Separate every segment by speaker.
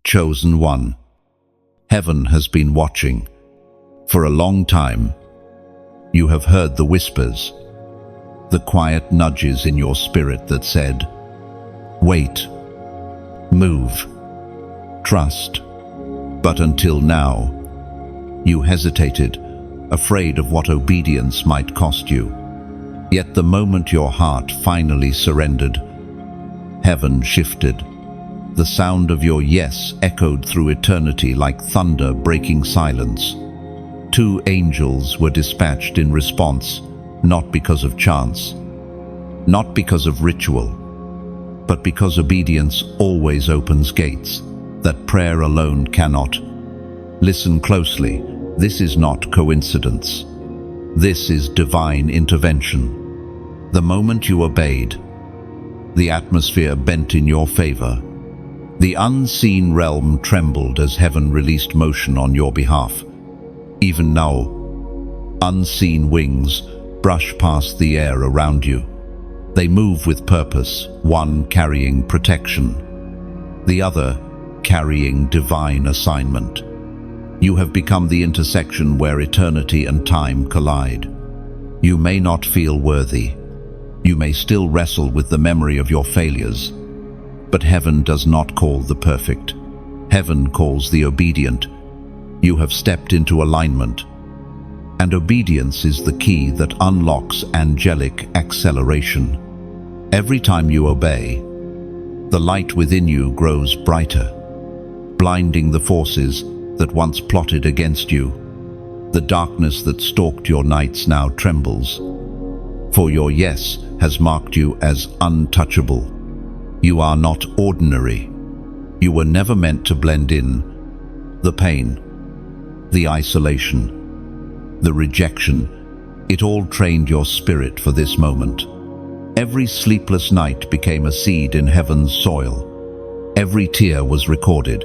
Speaker 1: Chosen one. Heaven has been watching. For a long time, you have heard the whispers, the quiet nudges in your spirit that said, wait, move, trust. But until now, you hesitated, afraid of what obedience might cost you. Yet the moment your heart finally surrendered, heaven shifted. The sound of your yes echoed through eternity like thunder breaking silence. 2 angels were dispatched in response, not because of chance, not because of ritual, but because obedience always opens gates that prayer alone cannot. Listen closely, this is not coincidence. This is divine intervention. The moment you obeyed, the atmosphere bent in your favor. The unseen realm trembled as heaven released motion on your behalf. Even now, unseen wings brush past the air around you. They move with purpose, one carrying protection, the other carrying divine assignment. You have become the intersection where eternity and time collide. You may not feel worthy. You may still wrestle with the memory of your failures. But heaven does not call the perfect. Heaven calls the obedient. You have stepped into alignment. And obedience is the key that unlocks angelic acceleration. Every time you obey, the light within you grows brighter, blinding the forces that once plotted against you. The darkness that stalked your nights now trembles, for your yes has marked you as untouchable. You are not ordinary. You were never meant to blend in. The pain, the isolation, the rejection, it all trained your spirit for this moment. Every sleepless night became a seed in heaven's soil. Every tear was recorded.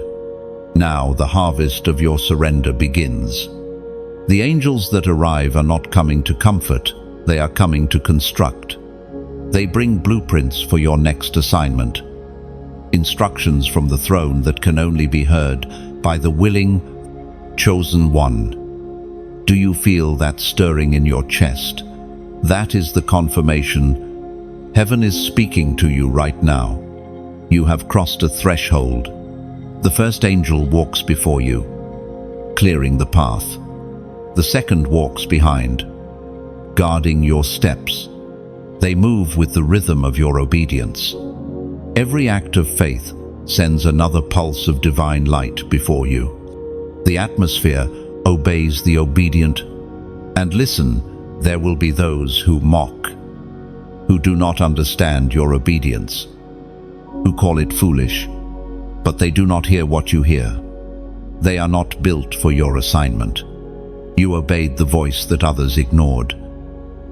Speaker 1: Now the harvest of your surrender begins. The angels that arrive are not coming to comfort, they are coming to construct. They bring blueprints for your next assignment, instructions from the throne that can only be heard by the willing, chosen one. Do you feel that stirring in your chest? That is the confirmation. Heaven is speaking to you right now. You have crossed a threshold. The first angel walks before you, clearing the path. The second walks behind, guarding your steps. They move with the rhythm of your obedience. Every act of faith sends another pulse of divine light before you. The atmosphere obeys the obedient. And listen, there will be those who mock, who do not understand your obedience, who call it foolish, but they do not hear what you hear. They are not built for your assignment. You obeyed the voice that others ignored.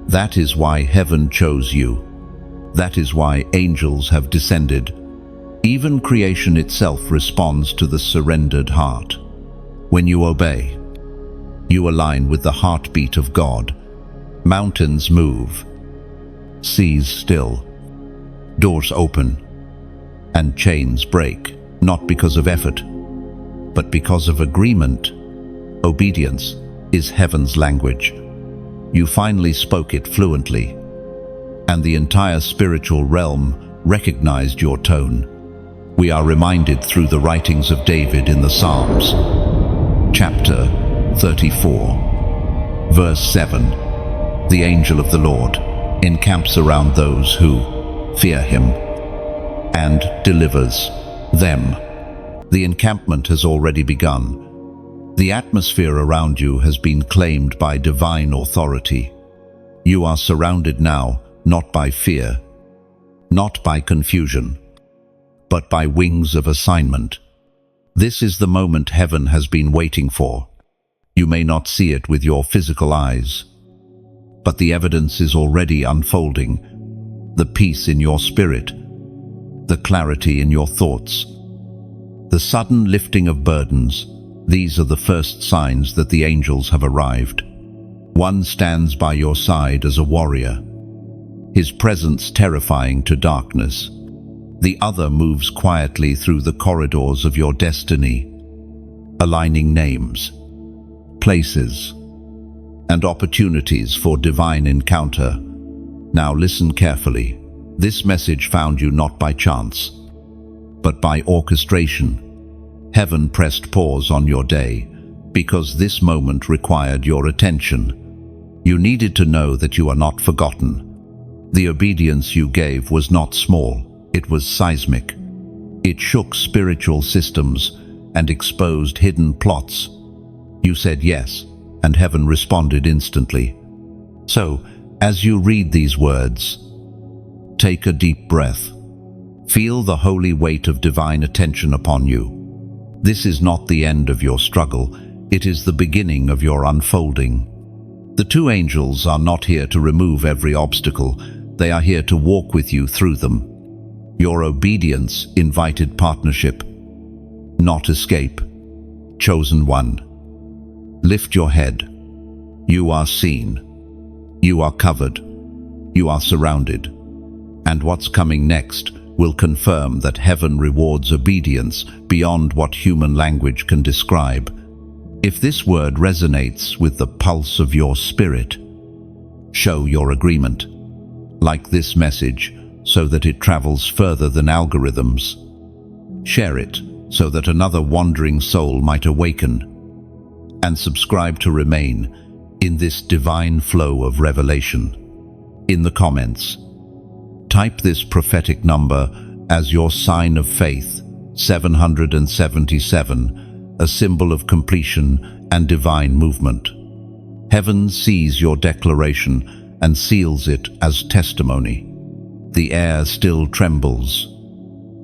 Speaker 1: That is why heaven chose you. That is why angels have descended. Even creation itself responds to the surrendered heart. When you obey, you align with the heartbeat of God. Mountains move, seas still, doors open, and chains break, not because of effort, but because of agreement. Obedience is heaven's language. You finally spoke it fluently, and the entire spiritual realm recognized your tone. We are reminded through the writings of David in the Psalms. Chapter 34, verse 7. The angel of the Lord encamps around those who fear him and delivers them. The encampment has already begun. The atmosphere around you has been claimed by divine authority. You are surrounded now, not by fear, not by confusion, but by wings of assignment. This is the moment heaven has been waiting for. You may not see it with your physical eyes, but the evidence is already unfolding. The peace in your spirit, the clarity in your thoughts, the sudden lifting of burdens. These are the first signs that the angels have arrived. One stands by your side as a warrior, his presence terrifying to darkness. The other moves quietly through the corridors of your destiny, aligning names, places, and opportunities for divine encounter. Now listen carefully. This message found you not by chance, but by orchestration. Heaven pressed pause on your day because this moment required your attention. You needed to know that you are not forgotten. The obedience you gave was not small, it was seismic. It shook spiritual systems and exposed hidden plots. You said yes, and heaven responded instantly. So, as you read these words, take a deep breath. Feel the holy weight of divine attention upon you. This is not the end of your struggle, it is the beginning of your unfolding. The two angels are not here to remove every obstacle, they are here to walk with you through them. Your obedience invited partnership, not escape. Chosen one, lift your head. You are seen. You are covered. You are surrounded. And what's coming next will confirm that heaven rewards obedience beyond what human language can describe. If this word resonates with the pulse of your spirit, show your agreement. Like this message, so that it travels further than algorithms. Share it, so that another wandering soul might awaken. And subscribe to remain in this divine flow of revelation. In the comments, type this prophetic number as your sign of faith, 777, a symbol of completion and divine movement. Heaven sees your declaration and seals it as testimony. The air still trembles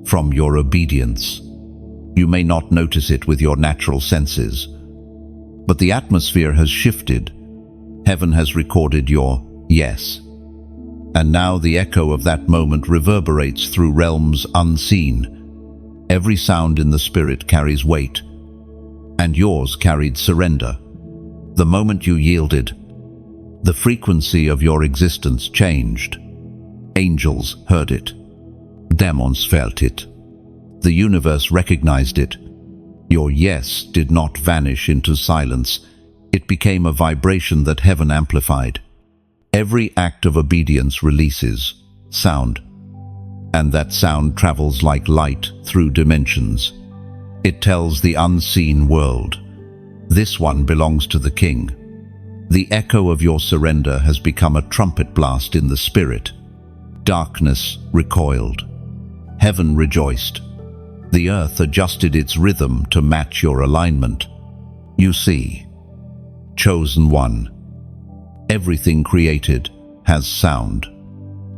Speaker 1: from your obedience. You may not notice it with your natural senses, but the atmosphere has shifted. Heaven has recorded your yes. And now the echo of that moment reverberates through realms unseen. Every sound in the spirit carries weight, and yours carried surrender. The moment you yielded, the frequency of your existence changed. Angels heard it. Demons felt it. The universe recognized it. Your yes did not vanish into silence. It became a vibration that heaven amplified. Every act of obedience releases sound, and that sound travels like light through dimensions. It tells the unseen world, this one belongs to the King. The echo of your surrender has become a trumpet blast in the spirit. Darkness recoiled. Heaven rejoiced. The earth adjusted its rhythm to match your alignment. You see, chosen one. Everything created has sound.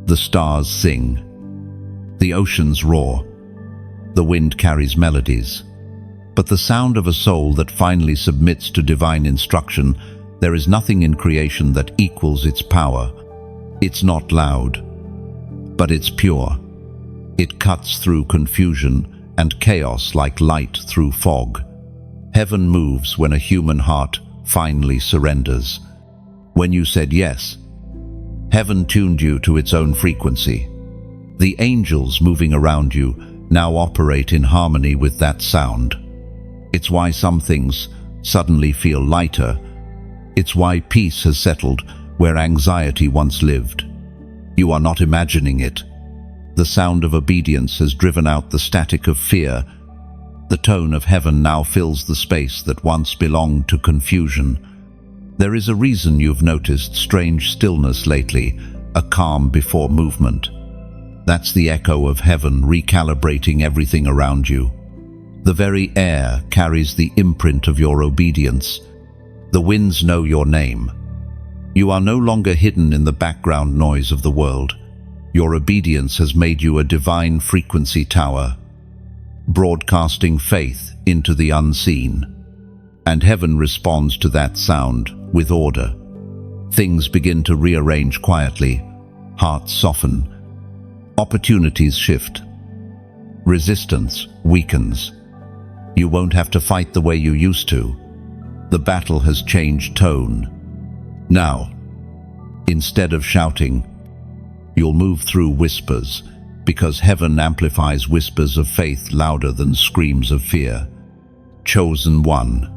Speaker 1: The stars sing. The oceans roar. The wind carries melodies. But the sound of a soul that finally submits to divine instruction, there is nothing in creation that equals its power. It's not loud, but it's pure. It cuts through confusion and chaos like light through fog. Heaven moves when a human heart finally surrenders. When you said yes, heaven tuned you to its own frequency. The angels moving around you now operate in harmony with that sound. It's why some things suddenly feel lighter. It's why peace has settled where anxiety once lived. You are not imagining it. The sound of obedience has driven out the static of fear. The tone of heaven now fills the space that once belonged to confusion. There is a reason you've noticed strange stillness lately, a calm before movement. That's the echo of heaven recalibrating everything around you. The very air carries the imprint of your obedience. The winds know your name. You are no longer hidden in the background noise of the world. Your obedience has made you a divine frequency tower, broadcasting faith into the unseen. And heaven responds to that sound with order. Things begin to rearrange quietly. Hearts soften. Opportunities shift. Resistance weakens. You won't have to fight the way you used to. The battle has changed tone. Now, instead of shouting, you'll move through whispers, because heaven amplifies whispers of faith louder than screams of fear. Chosen one.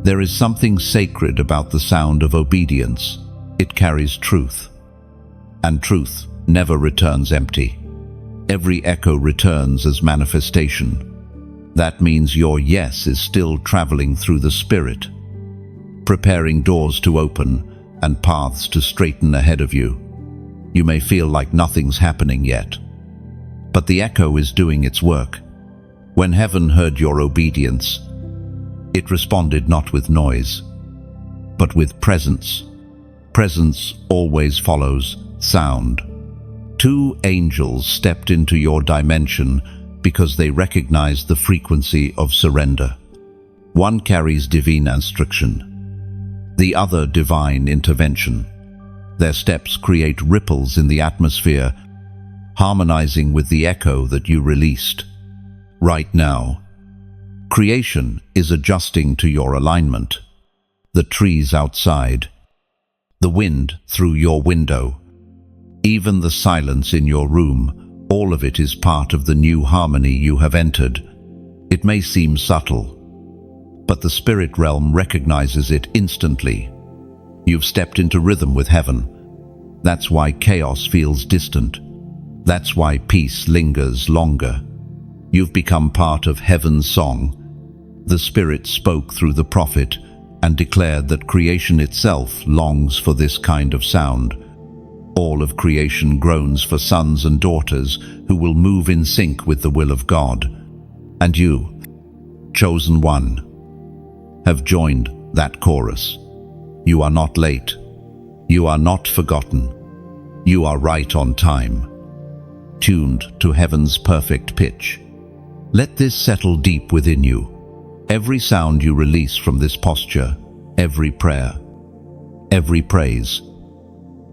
Speaker 1: There is something sacred about the sound of obedience. It carries truth. And truth never returns empty. Every echo returns as manifestation. That means your yes is still traveling through the Spirit, preparing doors to open and paths to straighten ahead of you. You may feel like nothing's happening yet, but the echo is doing its work. When heaven heard your obedience, it responded not with noise, but with presence. Presence always follows sound. 2 angels stepped into your dimension because they recognized the frequency of surrender. One carries divine instruction, the other divine intervention. Their steps create ripples in the atmosphere, harmonizing with the echo that you released. Right now, creation is adjusting to your alignment. The trees outside, the wind through your window, even the silence in your room, all of it is part of the new harmony you have entered. It may seem subtle, but the spirit realm recognizes it instantly. You've stepped into rhythm with heaven. That's why chaos feels distant. That's why peace lingers longer. You've become part of heaven's song. The Spirit spoke through the prophet and declared that creation itself longs for this kind of sound. All of creation groans for sons and daughters who will move in sync with the will of God. And you, chosen one, have joined that chorus. You are not late. You are not forgotten. You are right on time, tuned to heaven's perfect pitch. Let this settle deep within you. Every sound you release from this posture, every prayer, every praise,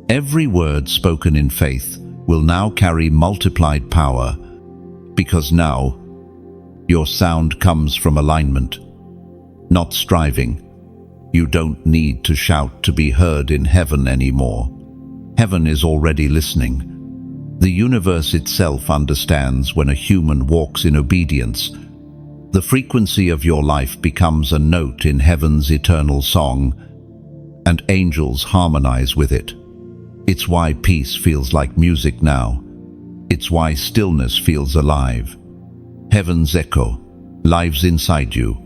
Speaker 1: every word spoken in faith will now carry multiplied power, because now your sound comes from alignment, not striving. You don't need to shout to be heard in heaven anymore. Heaven is already listening. The universe itself understands when a human walks in obedience. The frequency of your life becomes a note in heaven's eternal song, and angels harmonize with it. It's why peace feels like music now. It's why stillness feels alive. Heaven's echo lives inside you.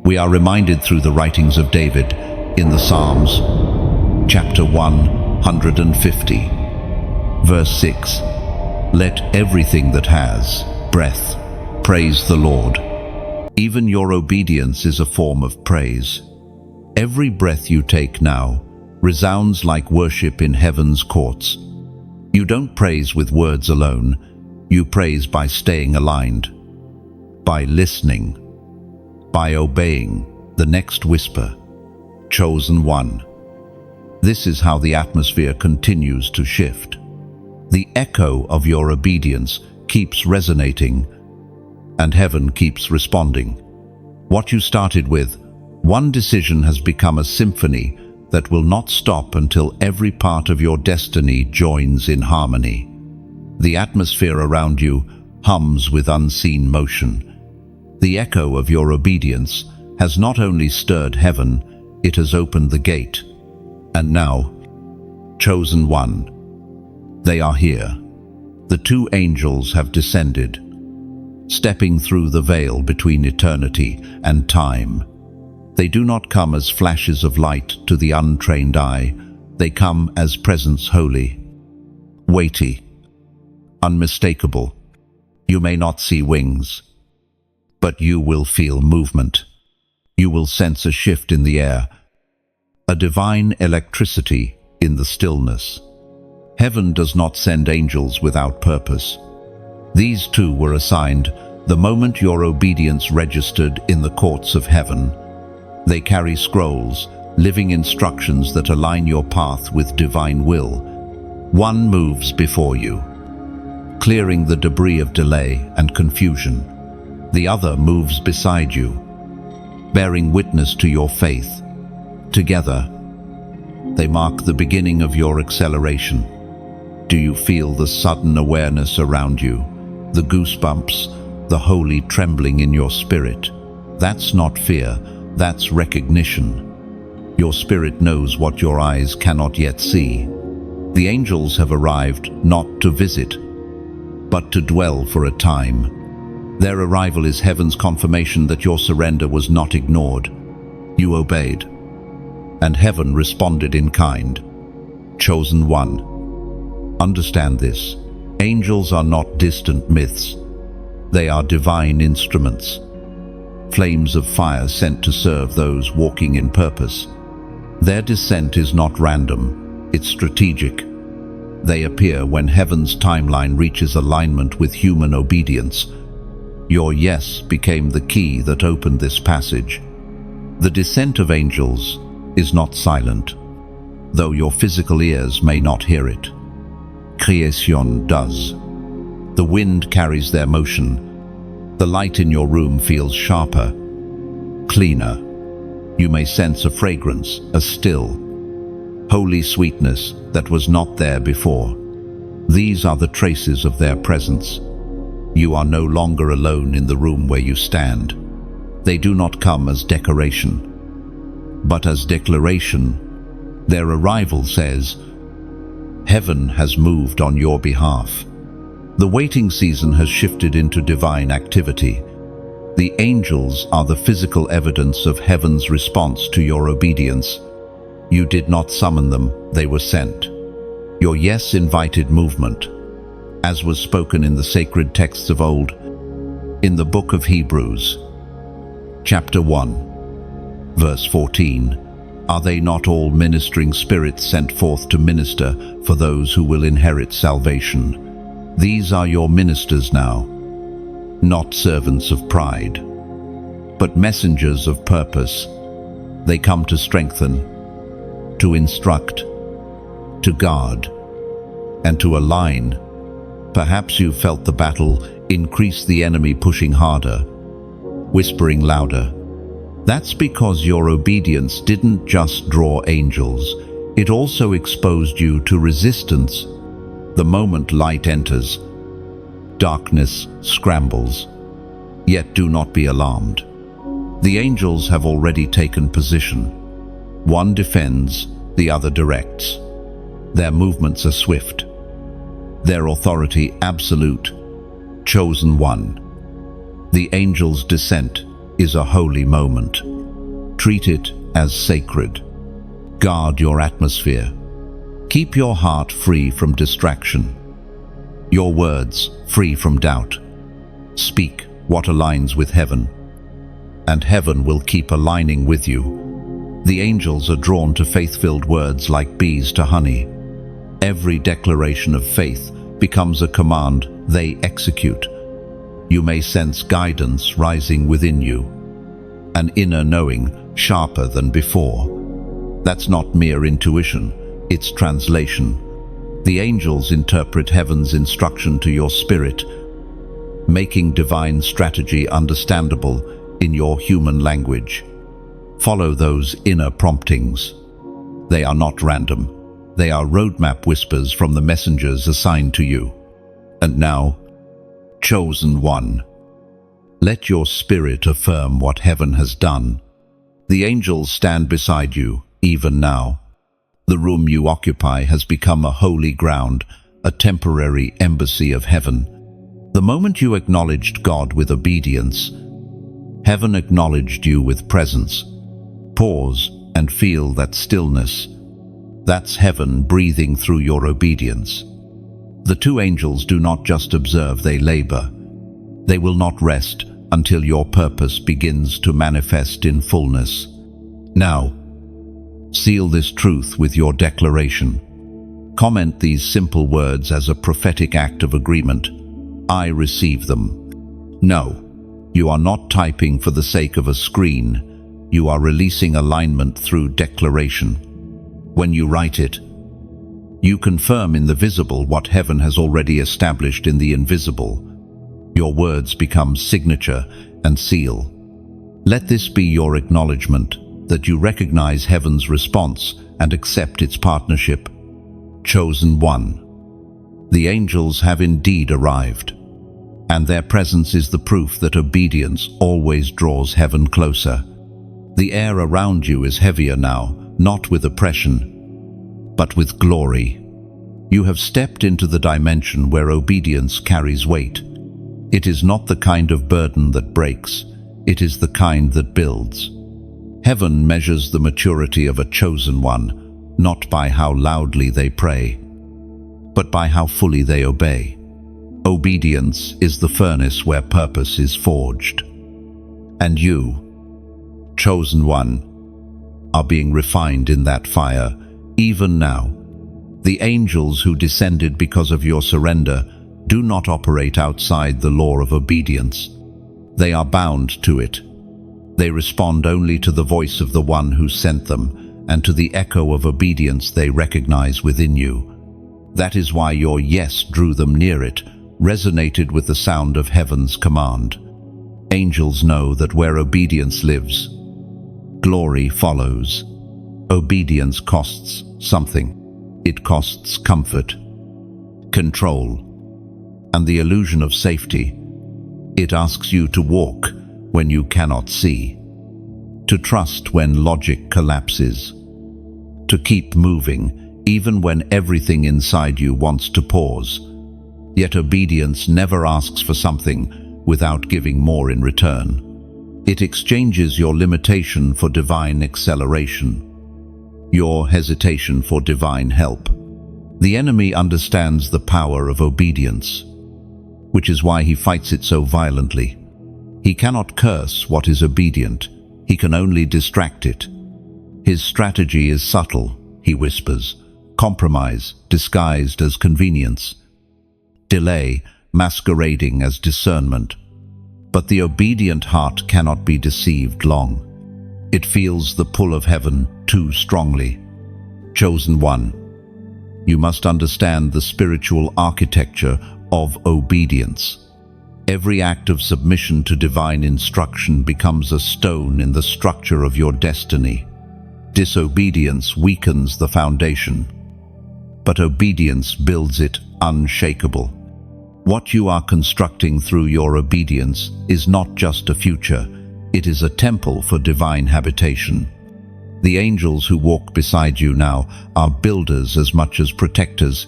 Speaker 1: We are reminded through the writings of David in the Psalms, chapter 150, verse 6. Let everything that has breath praise the Lord. Even your obedience is a form of praise. Every breath you take now resounds like worship in heaven's courts. You don't praise with words alone. You praise by staying aligned, by listening, by obeying the next whisper. Chosen one. This is how the atmosphere continues to shift. The echo of your obedience keeps resonating, and heaven keeps responding. What you started with, one decision, has become a symphony that will not stop until every part of your destiny joins in harmony. The atmosphere around you hums with unseen motion. The echo of your obedience has not only stirred heaven, it has opened the gate. And now, chosen one, they are here. The 2 angels have descended, stepping through the veil between eternity and time. They do not come as flashes of light to the untrained eye. They come as presence holy, weighty, unmistakable. You may not see wings, but you will feel movement. You will sense a shift in the air, a divine electricity in the stillness. Heaven does not send angels without purpose. These 2 were assigned the moment your obedience registered in the courts of heaven. They carry scrolls, living instructions that align your path with divine will. One moves before you, clearing the debris of delay and confusion. The other moves beside you, bearing witness to your faith. Together, they mark the beginning of your acceleration. Do you feel the sudden awareness around you, the goosebumps, the holy trembling in your spirit? That's not fear, that's recognition. Your spirit knows what your eyes cannot yet see. The angels have arrived not to visit, but to dwell for a time. Their arrival is heaven's confirmation that your surrender was not ignored. You obeyed, and heaven responded in kind. Chosen one. Understand this. Angels are not distant myths. They are divine instruments. Flames of fire sent to serve those walking in purpose. Their descent is not random, it's strategic. They appear when heaven's timeline reaches alignment with human obedience. Your yes became the key that opened this passage. The descent of angels is not silent, though your physical ears may not hear it. Creation does. The wind carries their motion. The light in your room feels sharper, cleaner. You may sense a fragrance, a still, holy sweetness that was not there before. These are the traces of their presence. You are no longer alone in the room where you stand. They do not come as decoration, but as declaration. Their arrival says, heaven has moved on your behalf. The waiting season has shifted into divine activity. The angels are the physical evidence of heaven's response to your obedience. You did not summon them, they were sent. Your yes invited movement, as was spoken in the sacred texts of old. In the book of Hebrews, chapter 1, verse 14, are they not all ministering spirits sent forth to minister for those who will inherit salvation? These are your ministers now, not servants of pride, but messengers of purpose. They come to strengthen, to instruct, to guard, and to align. Perhaps you felt the battle increase, the enemy pushing harder, whispering louder. That's because your obedience didn't just draw angels, it also exposed you to resistance. The moment light enters, darkness scrambles. Yet do not be alarmed. The angels have already taken position. One defends, the other directs. Their movements are swift. Their authority absolute. Chosen one. The angel's descent is a holy moment. Treat it as sacred. Guard your atmosphere. Keep your heart free from distraction. Your words free from doubt. Speak what aligns with heaven, and heaven will keep aligning with you. The angels are drawn to faith-filled words like bees to honey. Every declaration of faith becomes a command they execute. You may sense guidance rising within you, an inner knowing sharper than before. That's not mere intuition, it's translation. The angels interpret heaven's instruction to your spirit, making divine strategy understandable in your human language. Follow those inner promptings. They are not random. They are roadmap whispers from the messengers assigned to you. And now, chosen one, let your spirit affirm what heaven has done. The angels stand beside you, even now. The room you occupy has become a holy ground, a temporary embassy of heaven. The moment you acknowledged God with obedience, heaven acknowledged you with presence. Pause and feel that stillness. That's heaven breathing through your obedience. The two angels do not just observe, they labor. They will not rest until your purpose begins to manifest in fullness. Now, seal this truth with your declaration. Comment these simple words as a prophetic act of agreement. I receive them. No, you are not typing for the sake of a screen. You are releasing alignment through declaration. When you write it, you confirm in the visible what heaven has already established in the invisible. Your words become signature and seal. Let this be your acknowledgement that you recognize heaven's response and accept its partnership. Chosen one. The angels have indeed arrived, and their presence is the proof that obedience always draws heaven closer. The air around you is heavier now, not with oppression, but with glory. You have stepped into the dimension where obedience carries weight. It is not the kind of burden that breaks, it is the kind that builds. Heaven measures the maturity of a chosen one, not by how loudly they pray, but by how fully they obey. Obedience is the furnace where purpose is forged. And you, chosen one, are being refined in that fire, even now. The angels who descended because of your surrender do not operate outside the law of obedience. They are bound to it. They respond only to the voice of the one who sent them, and to the echo of obedience they recognize within you. That is why your yes drew them near it, resonated with the sound of heaven's command. Angels know that where obedience lives, glory follows. Obedience costs something. It costs comfort, control, and the illusion of safety. It asks you to walk when you cannot see, to trust when logic collapses, to keep moving even when everything inside you wants to pause. Yet obedience never asks for something without giving more in return. It exchanges your limitation for divine acceleration, your hesitation for divine help. The enemy understands the power of obedience, which is why he fights it so violently. He cannot curse what is obedient, he can only distract it. His strategy is subtle, he whispers, compromise disguised as convenience, delay masquerading as discernment. But the obedient heart cannot be deceived long. It feels the pull of heaven too strongly. Chosen one, you must understand the spiritual architecture of obedience. Every act of submission to divine instruction becomes a stone in the structure of your destiny. Disobedience weakens the foundation, but obedience builds it unshakable. What you are constructing through your obedience is not just a future, it is a temple for divine habitation. The angels who walk beside you now are builders as much as protectors.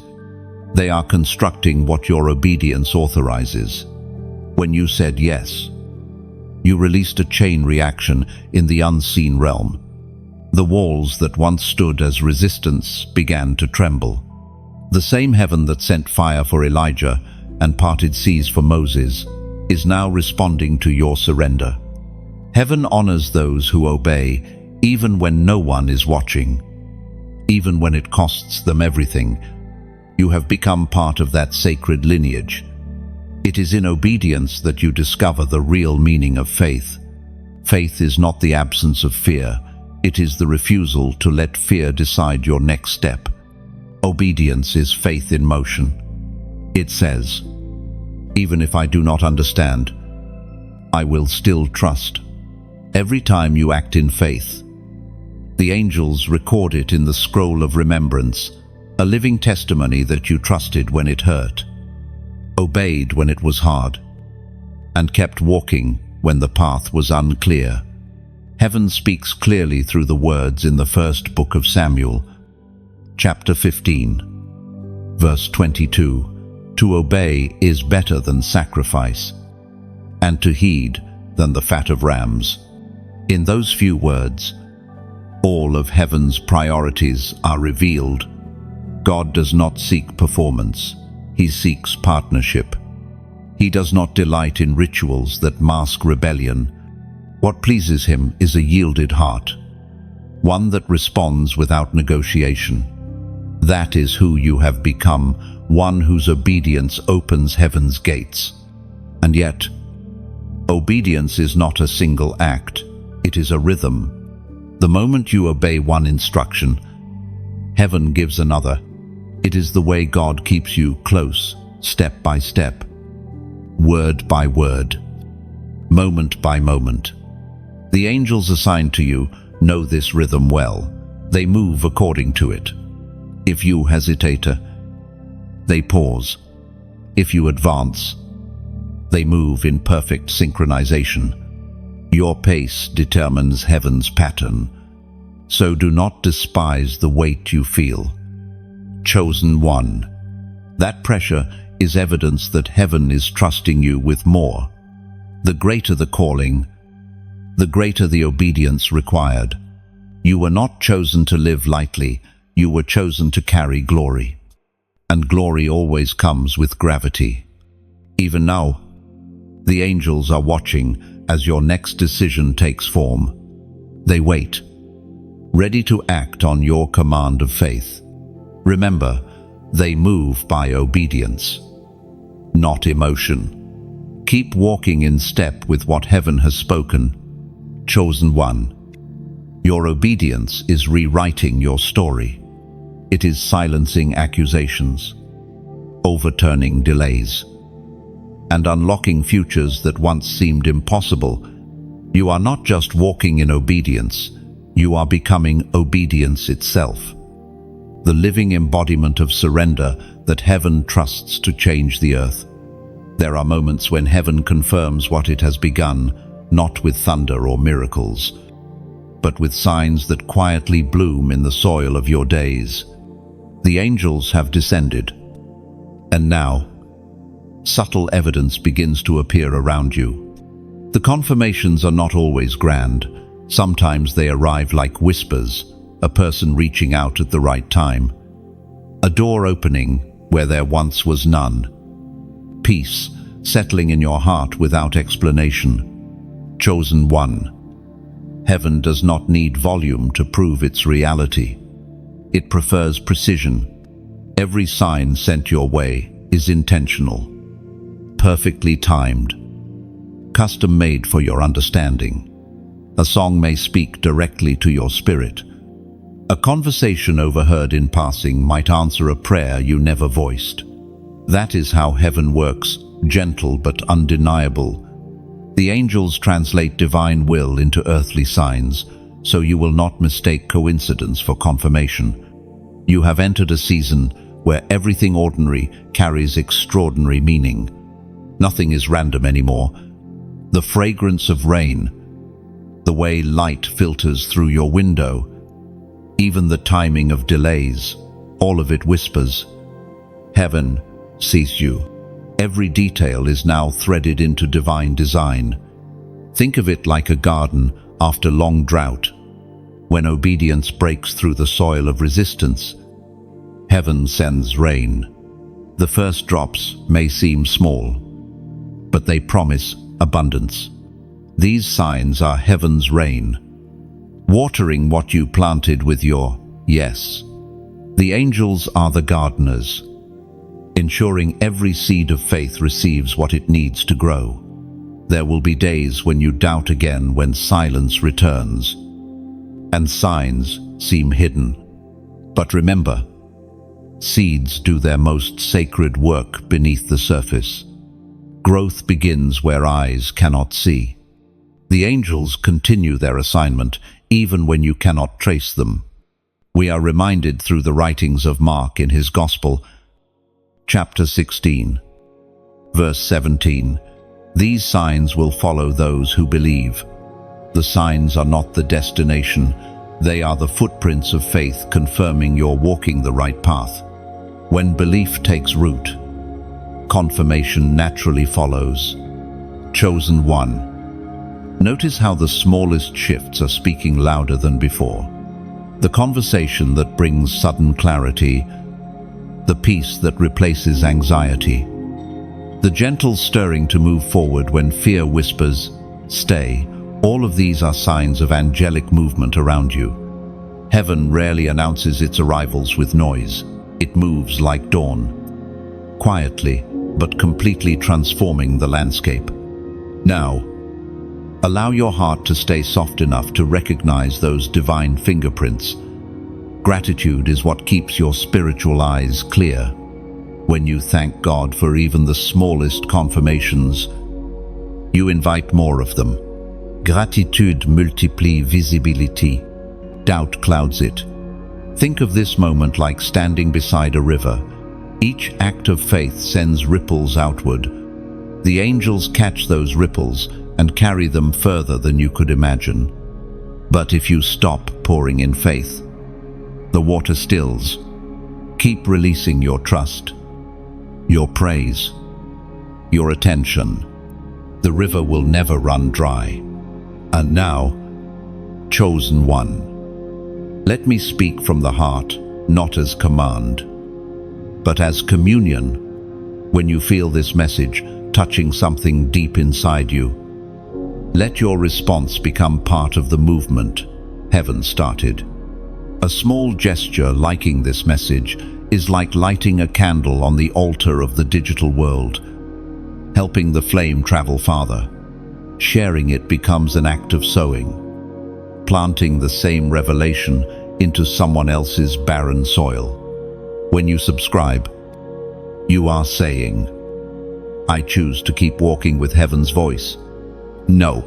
Speaker 1: They are constructing what your obedience authorizes. When you said yes, you released a chain reaction in the unseen realm. The walls that once stood as resistance began to tremble. The same heaven that sent fire for Elijah and parted seas for Moses is now responding to your surrender. Heaven honors those who obey, even when no one is watching, even when it costs them everything. You have become part of that sacred lineage. It is in obedience that you discover the real meaning of faith. Faith is not the absence of fear, it is the refusal to let fear decide your next step. Obedience is faith in motion. It says, even if I do not understand, I will still trust. Every time you act in faith, the angels record it in the scroll of remembrance, a living testimony that you trusted when it hurt, obeyed when it was hard, and kept walking when the path was unclear. Heaven speaks clearly through the words in the first book of Samuel, chapter 15, verse 22. To obey is better than sacrifice, and to heed than the fat of rams. In those few words, all of heaven's priorities are revealed. God does not seek performance, he seeks partnership. He does not delight in rituals that mask rebellion. What pleases him is a yielded heart, one that responds without negotiation. That is who you have become, one whose obedience opens heaven's gates. And yet, obedience is not a single act, it is a rhythm. The moment you obey one instruction, heaven gives another. It is the way God keeps you close, step by step, word by word, moment by moment. The angels assigned to you know this rhythm well. They move according to it. If you hesitate, they pause. If you advance, they move in perfect synchronization. Your pace determines heaven's pattern, so do not despise the weight you feel. Chosen one. That pressure is evidence that heaven is trusting you with more. The greater the calling, the greater the obedience required. You were not chosen to live lightly, you were chosen to carry glory. And glory always comes with gravity. Even now, the angels are watching as your next decision takes form. They wait, ready to act on your command of faith. Remember, they move by obedience, not emotion. Keep walking in step with what heaven has spoken. Chosen one. Your obedience is rewriting your story. It is silencing accusations, overturning delays, and unlocking futures that once seemed impossible. You are not just walking in obedience, you are becoming obedience itself, the living embodiment of surrender that heaven trusts to change the earth. There are moments when heaven confirms what it has begun, not with thunder or miracles, but with signs that quietly bloom in the soil of your days. The angels have descended, and now, subtle evidence begins to appear around you. The confirmations are not always grand. Sometimes they arrive like whispers, a person reaching out at the right time, a door opening where there once was none, peace settling in your heart without explanation. Chosen one. Heaven does not need volume to prove its reality. It prefers precision. Every sign sent your way is intentional, perfectly timed, custom-made for your understanding. A song may speak directly to your spirit. A conversation overheard in passing might answer a prayer you never voiced. That is how heaven works, gentle but undeniable. The angels translate divine will into earthly signs, so you will not mistake coincidence for confirmation. You have entered a season where everything ordinary carries extraordinary meaning. Nothing is random anymore. The fragrance of rain, the way light filters through your window, even the timing of delays, all of it whispers. Heaven sees you. Every detail is now threaded into divine design. Think of it like a garden after long drought. When obedience breaks through the soil of resistance, heaven sends rain. The first drops may seem small, but they promise abundance. These signs are heaven's rain, watering what you planted with your yes. The angels are the gardeners, ensuring every seed of faith receives what it needs to grow. There will be days when you doubt again, when silence returns, and signs seem hidden. But remember, seeds do their most sacred work beneath the surface. Growth begins where eyes cannot see. The angels continue their assignment even when you cannot trace them. We are reminded through the writings of Mark in his Gospel, chapter 16, verse 17, "These signs will follow those who believe." The signs are not the destination, they are the footprints of faith confirming you're walking the right path. When belief takes root, confirmation naturally follows. Chosen one. Notice how the smallest shifts are speaking louder than before. The conversation that brings sudden clarity, the peace that replaces anxiety, the gentle stirring to move forward when fear whispers, "Stay." All of these are signs of angelic movement around you. Heaven rarely announces its arrivals with noise. It moves like dawn, quietly but completely transforming the landscape. Now, allow your heart to stay soft enough to recognize those divine fingerprints. Gratitude is what keeps your spiritual eyes clear. When you thank God for even the smallest confirmations, you invite more of them. Gratitude multiplies visibility. Doubt clouds it. Think of this moment like standing beside a river. Each act of faith sends ripples outward. The angels catch those ripples and carry them further than you could imagine. But if you stop pouring in faith, the water stills. Keep releasing your trust, your praise, your attention. The river will never run dry. And now, chosen one, let me speak from the heart, not as command, but as communion. When you feel this message touching something deep inside you, let your response become part of the movement heaven started. A small gesture liking this message is like lighting a candle on the altar of the digital world, helping the flame travel farther. Sharing it becomes an act of sowing, planting the same revelation into someone else's barren soil. When you subscribe, you are saying, I choose to keep walking with heaven's voice. No.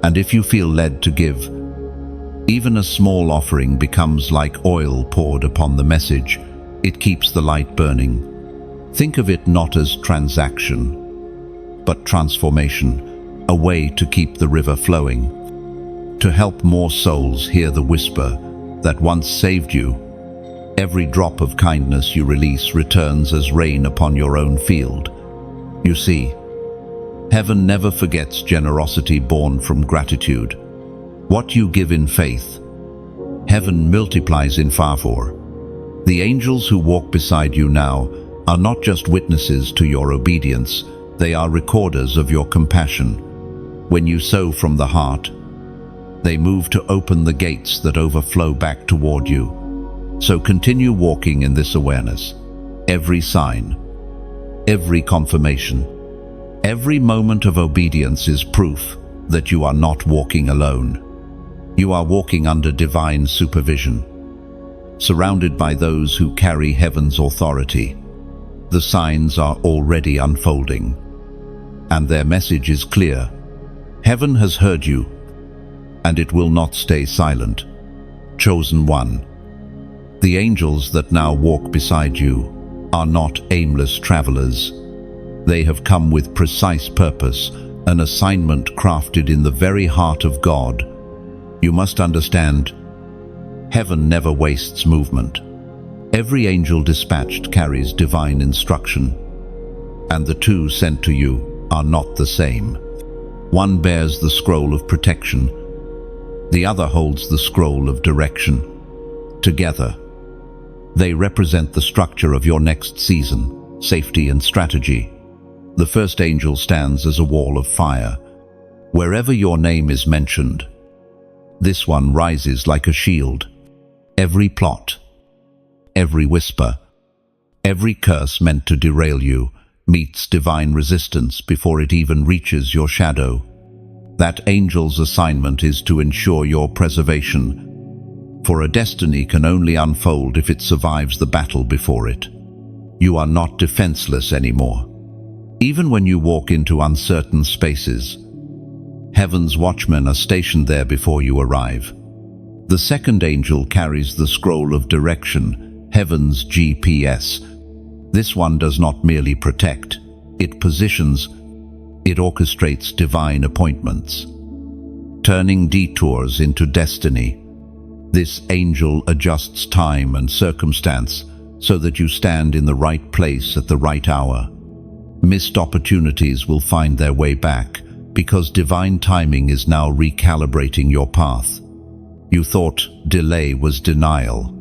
Speaker 1: And if you feel led to give, even a small offering becomes like oil poured upon the message. It keeps the light burning. Think of it not as transaction, but transformation, a way to keep the river flowing, to help more souls hear the whisper that once saved you. Every drop of kindness you release returns as rain upon your own field. You see, heaven never forgets generosity born from gratitude. What you give in faith, heaven multiplies in favor. The angels who walk beside you now are not just witnesses to your obedience, they are recorders of your compassion. When you sow from the heart, they move to open the gates that overflow back toward you. So continue walking in this awareness. Every sign, every confirmation, every moment of obedience is proof that you are not walking alone. You are walking under divine supervision, surrounded by those who carry heaven's authority. The signs are already unfolding, and their message is clear. Heaven has heard you, and it will not stay silent. Chosen one, the angels that now walk beside you are not aimless travelers. They have come with precise purpose, an assignment crafted in the very heart of God. You must understand, heaven never wastes movement. Every angel dispatched carries divine instruction, and the two sent to you are not the same. One bears the scroll of protection, the other holds the scroll of direction. Together, they represent the structure of your next season, safety and strategy. The first angel stands as a wall of fire. Wherever your name is mentioned, this one rises like a shield. Every plot, every whisper, every curse meant to derail you meets divine resistance before it even reaches your shadow. That angel's assignment is to ensure your preservation, for a destiny can only unfold if it survives the battle before it. You are not defenseless anymore. Even when you walk into uncertain spaces, heaven's watchmen are stationed there before you arrive. The second angel carries the scroll of direction, heaven's GPS. This one does not merely protect, it positions, it orchestrates divine appointments, turning detours into destiny. This angel adjusts time and circumstance so that you stand in the right place at the right hour. Missed opportunities will find their way back because divine timing is now recalibrating your path. You thought delay was denial,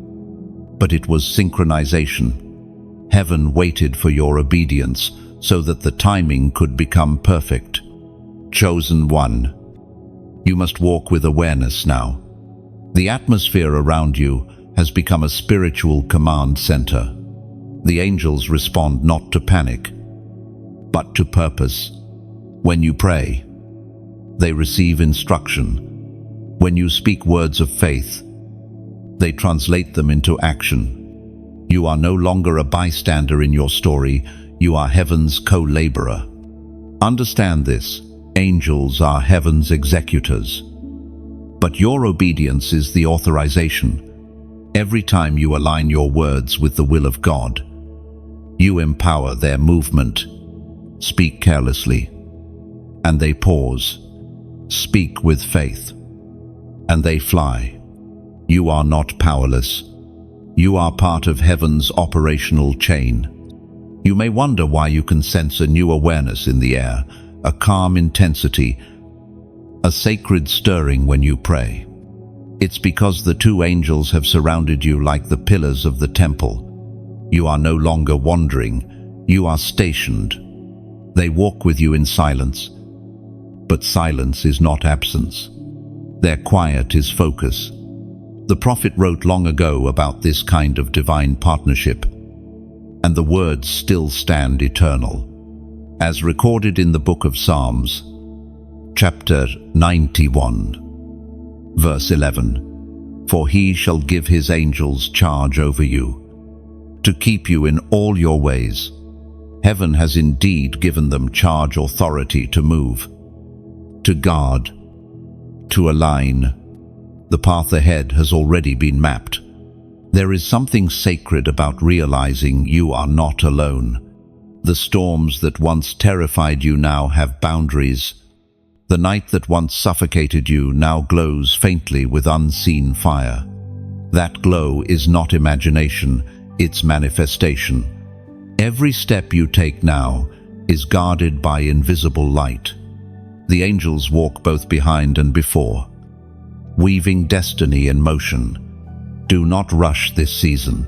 Speaker 1: but it was synchronization. Heaven waited for your obedience so that the timing could become perfect. Chosen one, you must walk with awareness now. The atmosphere around you has become a spiritual command center. The angels respond not to panic, but to purpose. When you pray, they receive instruction. When you speak words of faith, they translate them into action. You are no longer a bystander in your story, you are heaven's co-laborer. Understand this, angels are heaven's executors. But your obedience is the authorization. Every time you align your words with the will of God, You empower their movement. Speak carelessly, and they pause. Speak with faith, and they fly. You are not powerless. You are part of heaven's operational chain. You may wonder why you can sense a new awareness in the air, a calm intensity, a sacred stirring when you pray. It's because the two angels have surrounded you like the pillars of the temple. You are no longer wandering, you are stationed. They walk with you in silence, but silence is not absence. Their quiet is focus. The prophet wrote long ago about this kind of divine partnership, and the words still stand eternal. As recorded in the book of Psalms, chapter 91, verse 11, "For he shall give his angels charge over you, to keep you in all your ways." Heaven has indeed given them charge authority to move, to guard, to align. The path ahead has already been mapped. There is something sacred about realizing you are not alone. The storms that once terrified you now have boundaries. The night that once suffocated you now glows faintly with unseen fire. That glow is not imagination, it's manifestation. Every step you take now is guarded by invisible light. The angels walk both behind and before, weaving destiny in motion. Do not rush this season.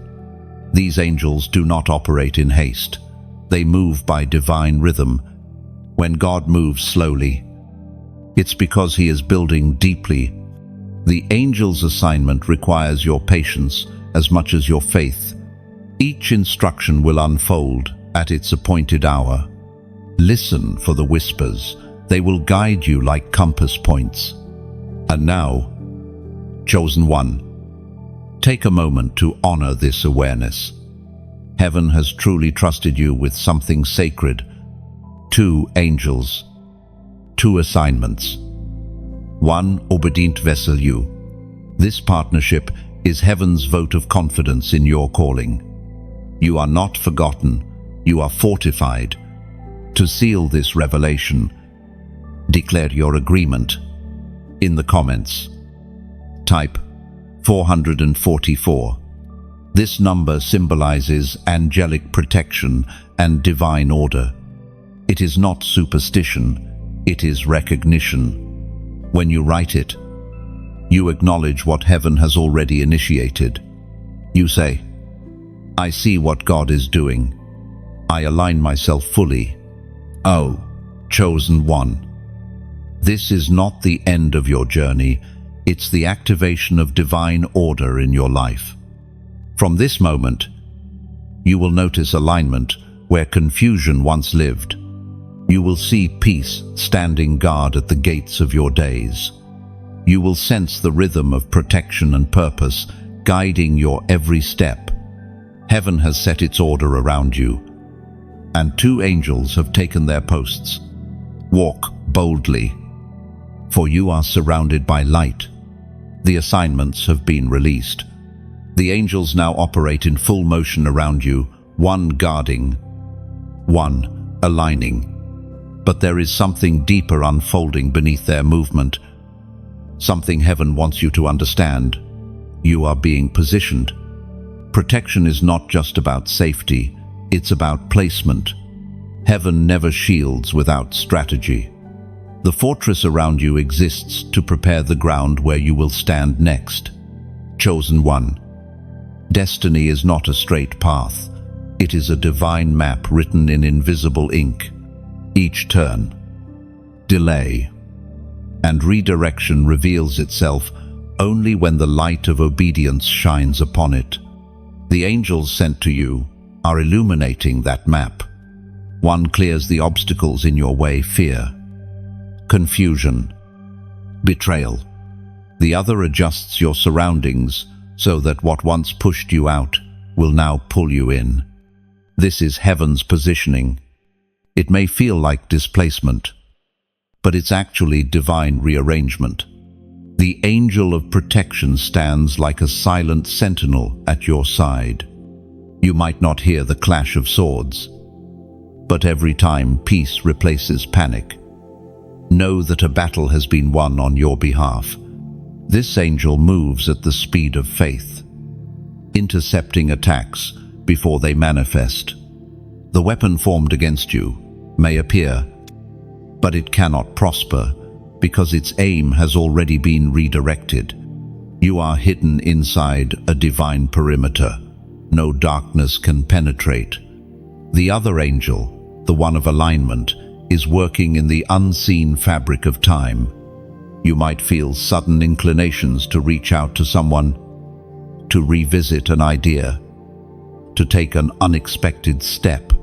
Speaker 1: These angels do not operate in haste. They move by divine rhythm. When God moves slowly, it's because he is building deeply. The angel's assignment requires your patience as much as your faith. Each instruction will unfold at its appointed hour. Listen for the whispers. They will guide you like compass points. And now, chosen one, take a moment to honor this awareness. Heaven has truly trusted you with something sacred. 2 angels, 2 assignments. 1 obedient vessel you. This partnership is heaven's vote of confidence in your calling. You are not forgotten, you are fortified. To seal this revelation, declare your agreement. In the comments, type 444. This number symbolizes angelic protection and divine order. It is not superstition, it is recognition. When you write it, you acknowledge what heaven has already initiated. You say, "I see what God is doing. I align myself fully." Oh, chosen one. This is not the end of your journey, it's the activation of divine order in your life. From this moment, you will notice alignment where confusion once lived. You will see peace standing guard at the gates of your days. You will sense the rhythm of protection and purpose guiding your every step. Heaven has set its order around you, and 2 angels have taken their posts. Walk boldly, for you are surrounded by light. The assignments have been released. The angels now operate in full motion around you, 1 guarding, 1 aligning. But there is something deeper unfolding beneath their movement. Something heaven wants you to understand. You are being positioned. Protection is not just about safety, it's about placement. Heaven never shields without strategy. The fortress around you exists to prepare the ground where you will stand next. Chosen one. Destiny is not a straight path. It is a divine map written in invisible ink. Each turn, delay, and redirection reveals itself only when the light of obedience shines upon it. The angels sent to you are illuminating that map. 1 clears the obstacles in your way: fear, confusion, betrayal. The other adjusts your surroundings so that what once pushed you out will now pull you in. This is heaven's positioning. It may feel like displacement, but it's actually divine rearrangement. The angel of protection stands like a silent sentinel at your side. You might not hear the clash of swords, but every time peace replaces panic, know that a battle has been won on your behalf. This angel moves at the speed of faith, intercepting attacks before they manifest. The weapon formed against you may appear, but it cannot prosper because its aim has already been redirected. You are hidden inside a divine perimeter. No darkness can penetrate. The other angel, the one of alignment, is working in the unseen fabric of time. You might feel sudden inclinations to reach out to someone, to revisit an idea, to take an unexpected step.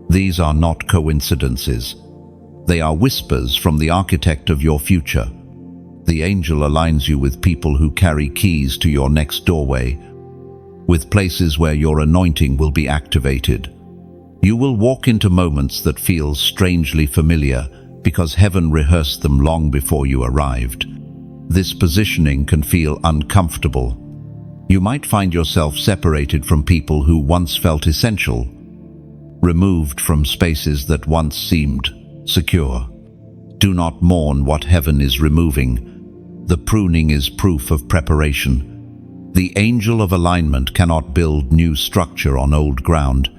Speaker 1: These are not coincidences. They are whispers from the architect of your future. The angel aligns you with people who carry keys to your next doorway, with places where your anointing will be activated. You will walk into moments that feel strangely familiar because heaven rehearsed them long before you arrived. This positioning can feel uncomfortable. You might find yourself separated from people who once felt essential, removed from spaces that once seemed secure. Do not mourn what heaven is removing. The pruning is proof of preparation. The angel of alignment cannot build new structure on old ground.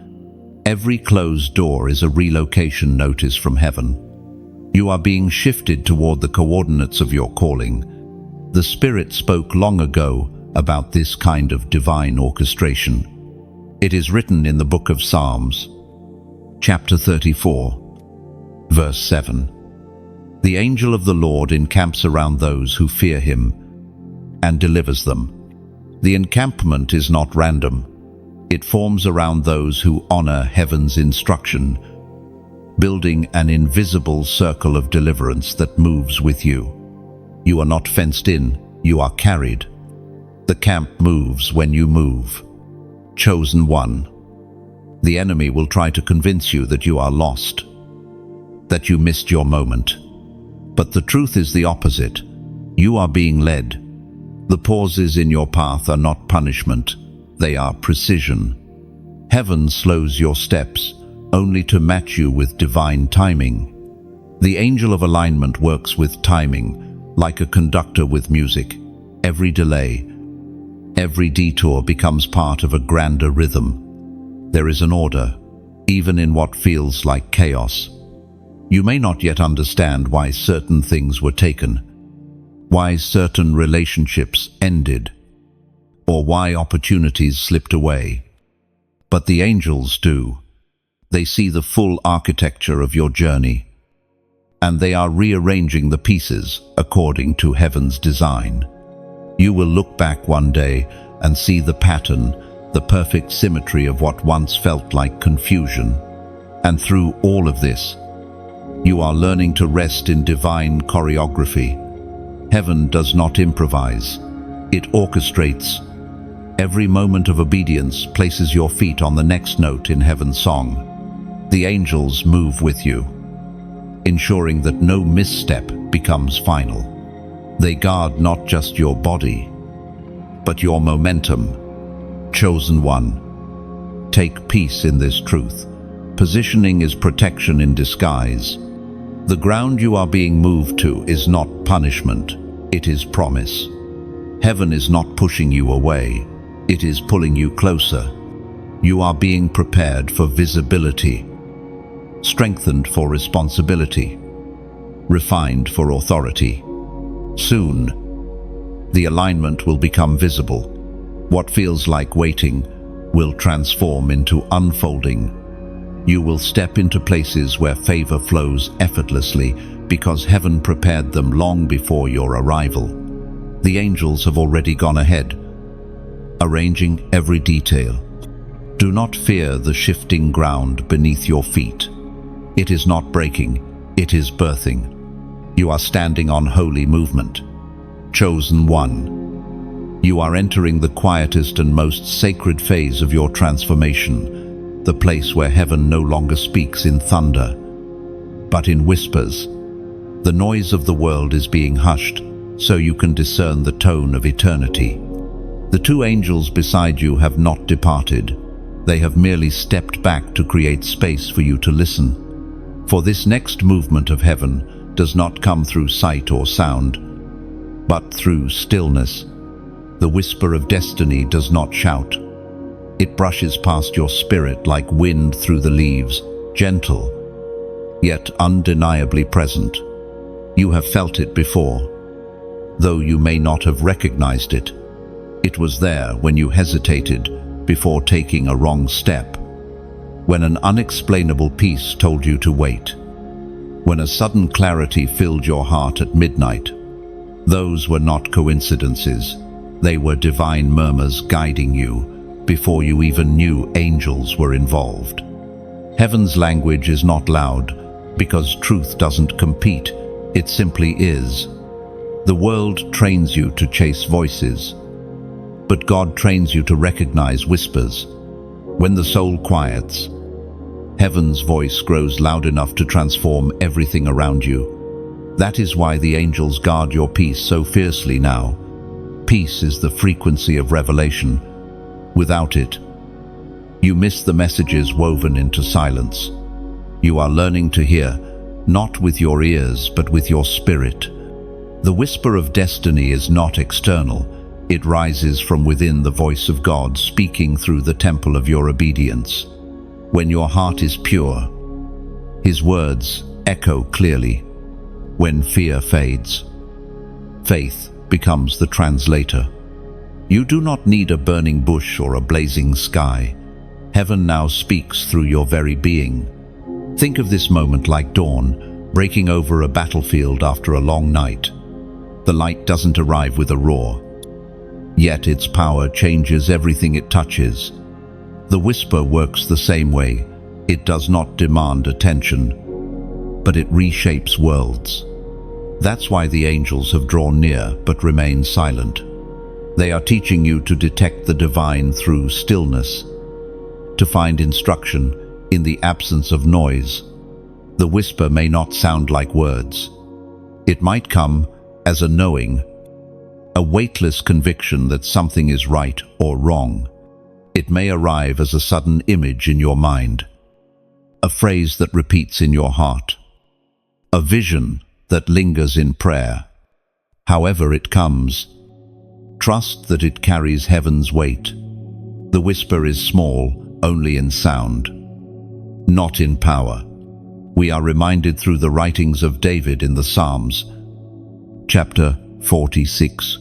Speaker 1: Every closed door is a relocation notice from heaven. You are being shifted toward the coordinates of your calling. The Spirit spoke long ago about this kind of divine orchestration. It is written in the book of Psalms, chapter 34, verse 7. The angel of the Lord encamps around those who fear him and delivers them. The encampment is not random. It forms around those who honor heaven's instruction, building an invisible circle of deliverance that moves with you. You are not fenced in, you are carried. The camp moves when you move. Chosen one. The enemy will try to convince you that you are lost, that you missed your moment. But the truth is the opposite. You are being led. The pauses in your path are not punishment, they are precision. Heaven slows your steps, only to match you with divine timing. The angel of alignment works with timing, like a conductor with music. Every delay, every detour becomes part of a grander rhythm. There is an order, even in what feels like chaos. You may not yet understand why certain things were taken, why certain relationships ended, or why opportunities slipped away. But the angels do. They see the full architecture of your journey, and they are rearranging the pieces according to heaven's design. You will look back one day and see the pattern, the perfect symmetry of what once felt like confusion. And through all of this, you are learning to rest in divine choreography. Heaven does not improvise, it orchestrates. Every moment of obedience places your feet on the next note in heaven's song. The angels move with you, ensuring that no misstep becomes final. They guard not just your body, but your momentum. Chosen one. Take peace in this truth. Positioning is protection in disguise. The ground you are being moved to is not punishment, it is promise. Heaven is not pushing you away, it is pulling you closer. You are being prepared for visibility, strengthened for responsibility, refined for authority. Soon, the alignment will become visible. What feels like waiting will transform into unfolding. You will step into places where favor flows effortlessly because heaven prepared them long before your arrival. The angels have already gone ahead, arranging every detail. Do not fear the shifting ground beneath your feet. It is not breaking, it is birthing. You are standing on holy movement. Chosen one. You are entering the quietest and most sacred phase of your transformation, the place where heaven no longer speaks in thunder, but in whispers. The noise of the world is being hushed, so you can discern the tone of eternity. The two angels beside you have not departed. They have merely stepped back to create space for you to listen. For this next movement of heaven does not come through sight or sound, but through stillness. The whisper of destiny does not shout. It brushes past your spirit like wind through the leaves, gentle, yet undeniably present. You have felt it before, though you may not have recognized it. It was there when you hesitated before taking a wrong step, when an unexplainable peace told you to wait, when a sudden clarity filled your heart at midnight. Those were not coincidences. They were divine murmurs guiding you before you even knew angels were involved. Heaven's language is not loud because truth doesn't compete. It simply is. The world trains you to chase voices, but God trains you to recognize whispers. When the soul quiets, heaven's voice grows loud enough to transform everything around you. That is why the angels guard your peace so fiercely now. Peace is the frequency of revelation. Without it, you miss the messages woven into silence. You are learning to hear, not with your ears, but with your spirit. The whisper of destiny is not external. It rises from within, the voice of God speaking through the temple of your obedience. When your heart is pure, His words echo clearly. When fear fades, faith becomes the translator. You do not need a burning bush or a blazing sky. Heaven now speaks through your very being. Think of this moment like dawn, breaking over a battlefield after a long night. The light doesn't arrive with a roar, yet its power changes everything it touches. The whisper works the same way. It does not demand attention, but it reshapes worlds. That's why the angels have drawn near but remain silent. They are teaching you to detect the divine through stillness, to find instruction in the absence of noise. The whisper may not sound like words. It might come as a knowing, a weightless conviction that something is right or wrong. It may arrive as a sudden image in your mind, a phrase that repeats in your heart, a vision that lingers in prayer. However it comes, trust that it carries heaven's weight. The whisper is small only in sound, not in power. We are reminded through the writings of David in the Psalms, chapter 46,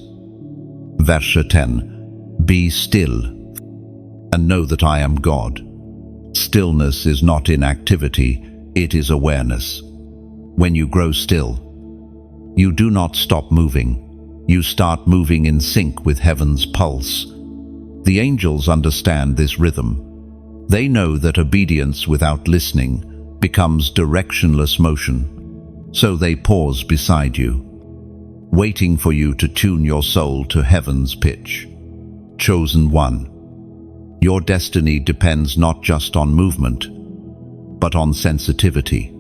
Speaker 1: verse 10, "Be still and know that I am God." Stillness is not inactivity, it is awareness. When you grow still, you do not stop moving. You start moving in sync with heaven's pulse. The angels understand this rhythm. They know that obedience without listening becomes directionless motion. So they pause beside you, waiting for you to tune your soul to heaven's pitch. Chosen one. Your destiny depends not just on movement, but on sensitivity.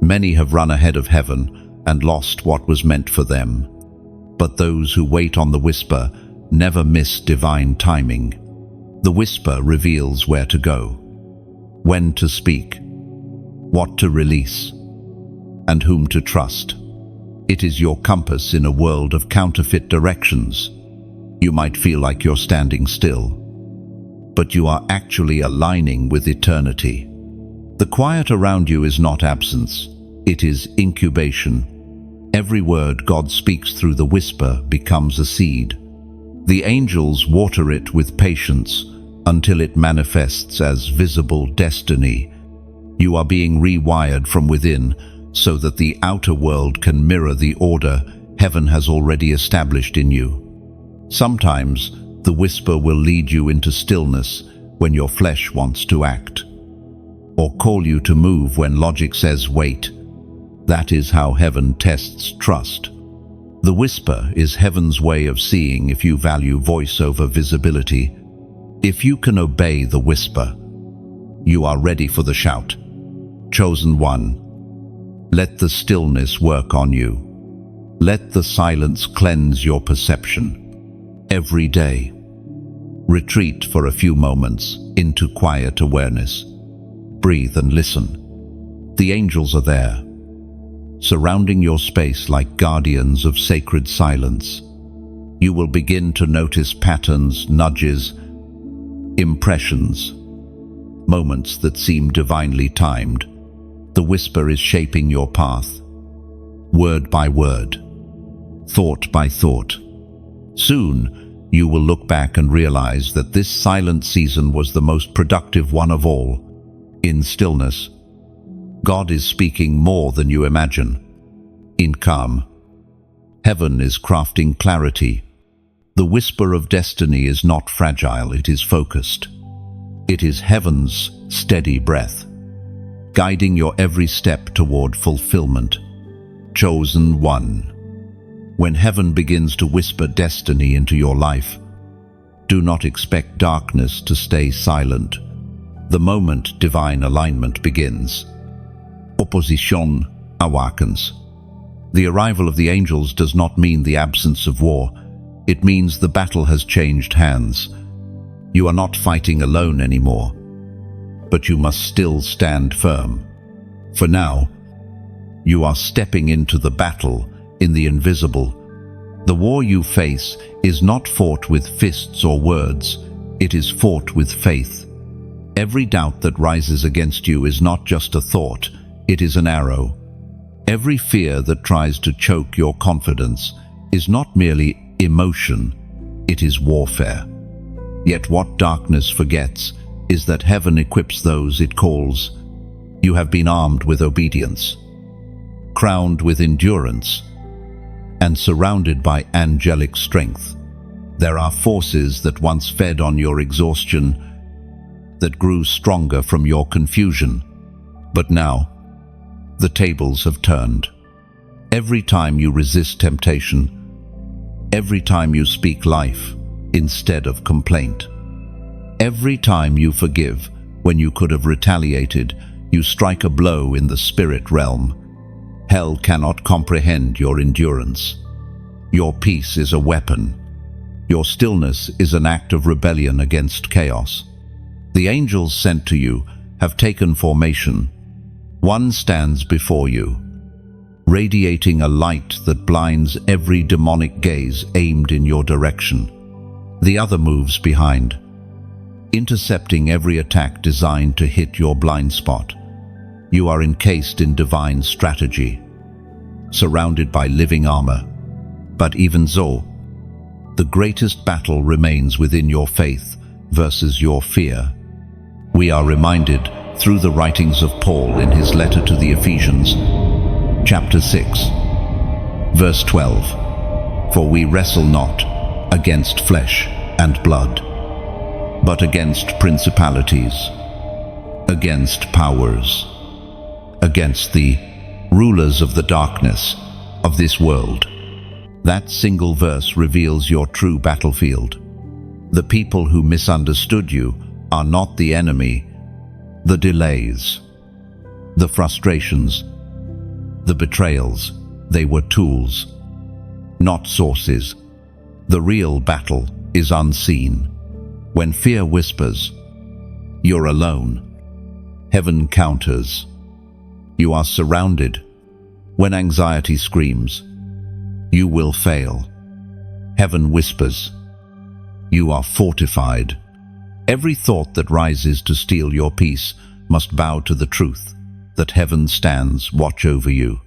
Speaker 1: Many have run ahead of heaven and lost what was meant for them. But those who wait on the whisper never miss divine timing. The whisper reveals where to go, when to speak, what to release, and whom to trust. It is your compass in a world of counterfeit directions. You might feel like you're standing still, but you are actually aligning with eternity. The quiet around you is not absence, it is incubation. Every word God speaks through the whisper becomes a seed. The angels water it with patience until it manifests as visible destiny. You are being rewired from within so that the outer world can mirror the order heaven has already established in you. Sometimes the whisper will lead you into stillness when your flesh wants to act, or call you to move when logic says wait. That is how heaven tests trust. The whisper is heaven's way of seeing if you value voice over visibility. If you can obey the whisper, you are ready for the shout. Chosen one. Let the stillness work on you. Let the silence cleanse your perception. Every day, Retreat for a few moments into quiet awareness. Breathe and listen. The angels are there, surrounding your space like guardians of sacred silence. You will begin to notice patterns, nudges, impressions, moments that seem divinely timed. The whisper is shaping your path, word by word, thought by thought. Soon, you will look back and realize that this silent season was the most productive one of all. In stillness, God is speaking more than you imagine. In calm, heaven is crafting clarity. The whisper of destiny is not fragile, it is focused. It is heaven's steady breath, guiding your every step toward fulfillment. Chosen one. When heaven begins to whisper destiny into your life, do not expect darkness to stay silent. The moment divine alignment begins, opposition awakens. The arrival of the angels does not mean the absence of war. It means the battle has changed hands. You are not fighting alone anymore, but you must still stand firm. For now, you are stepping into the battle in the invisible. The war you face is not fought with fists or words. It is fought with faith. Every doubt that rises against you is not just a thought, it is an arrow. Every fear that tries to choke your confidence is not merely emotion, it is warfare. Yet what darkness forgets is that heaven equips those it calls. You have been armed with obedience, crowned with endurance, and surrounded by angelic strength. There are forces that once fed on your exhaustion, that grew stronger from your confusion. But now, the tables have turned. Every time you resist temptation, every time you speak life instead of complaint, every time you forgive when you could have retaliated, you strike a blow in the spirit realm. Hell cannot comprehend your endurance. Your peace is a weapon. Your stillness is an act of rebellion against chaos. The angels sent to you have taken formation. One stands before you, radiating a light that blinds every demonic gaze aimed in your direction. The other moves behind, intercepting every attack designed to hit your blind spot. You are encased in divine strategy, surrounded by living armor. But even so, the greatest battle remains within your faith versus your fear. We are reminded through the writings of Paul in his letter to the Ephesians, chapter 6, verse 12. For we wrestle not against flesh and blood, but against principalities, against powers, against the rulers of the darkness of this world. That single verse reveals your true battlefield. The people who misunderstood you are not the enemy. The delays, the frustrations, the betrayals, they were tools, not sources. The real battle is unseen. When fear whispers, you're alone. Heaven counters. You are surrounded. When anxiety screams, you will fail. Heaven whispers, you are fortified. Every thought that rises to steal your peace must bow to the truth that heaven stands watch over you.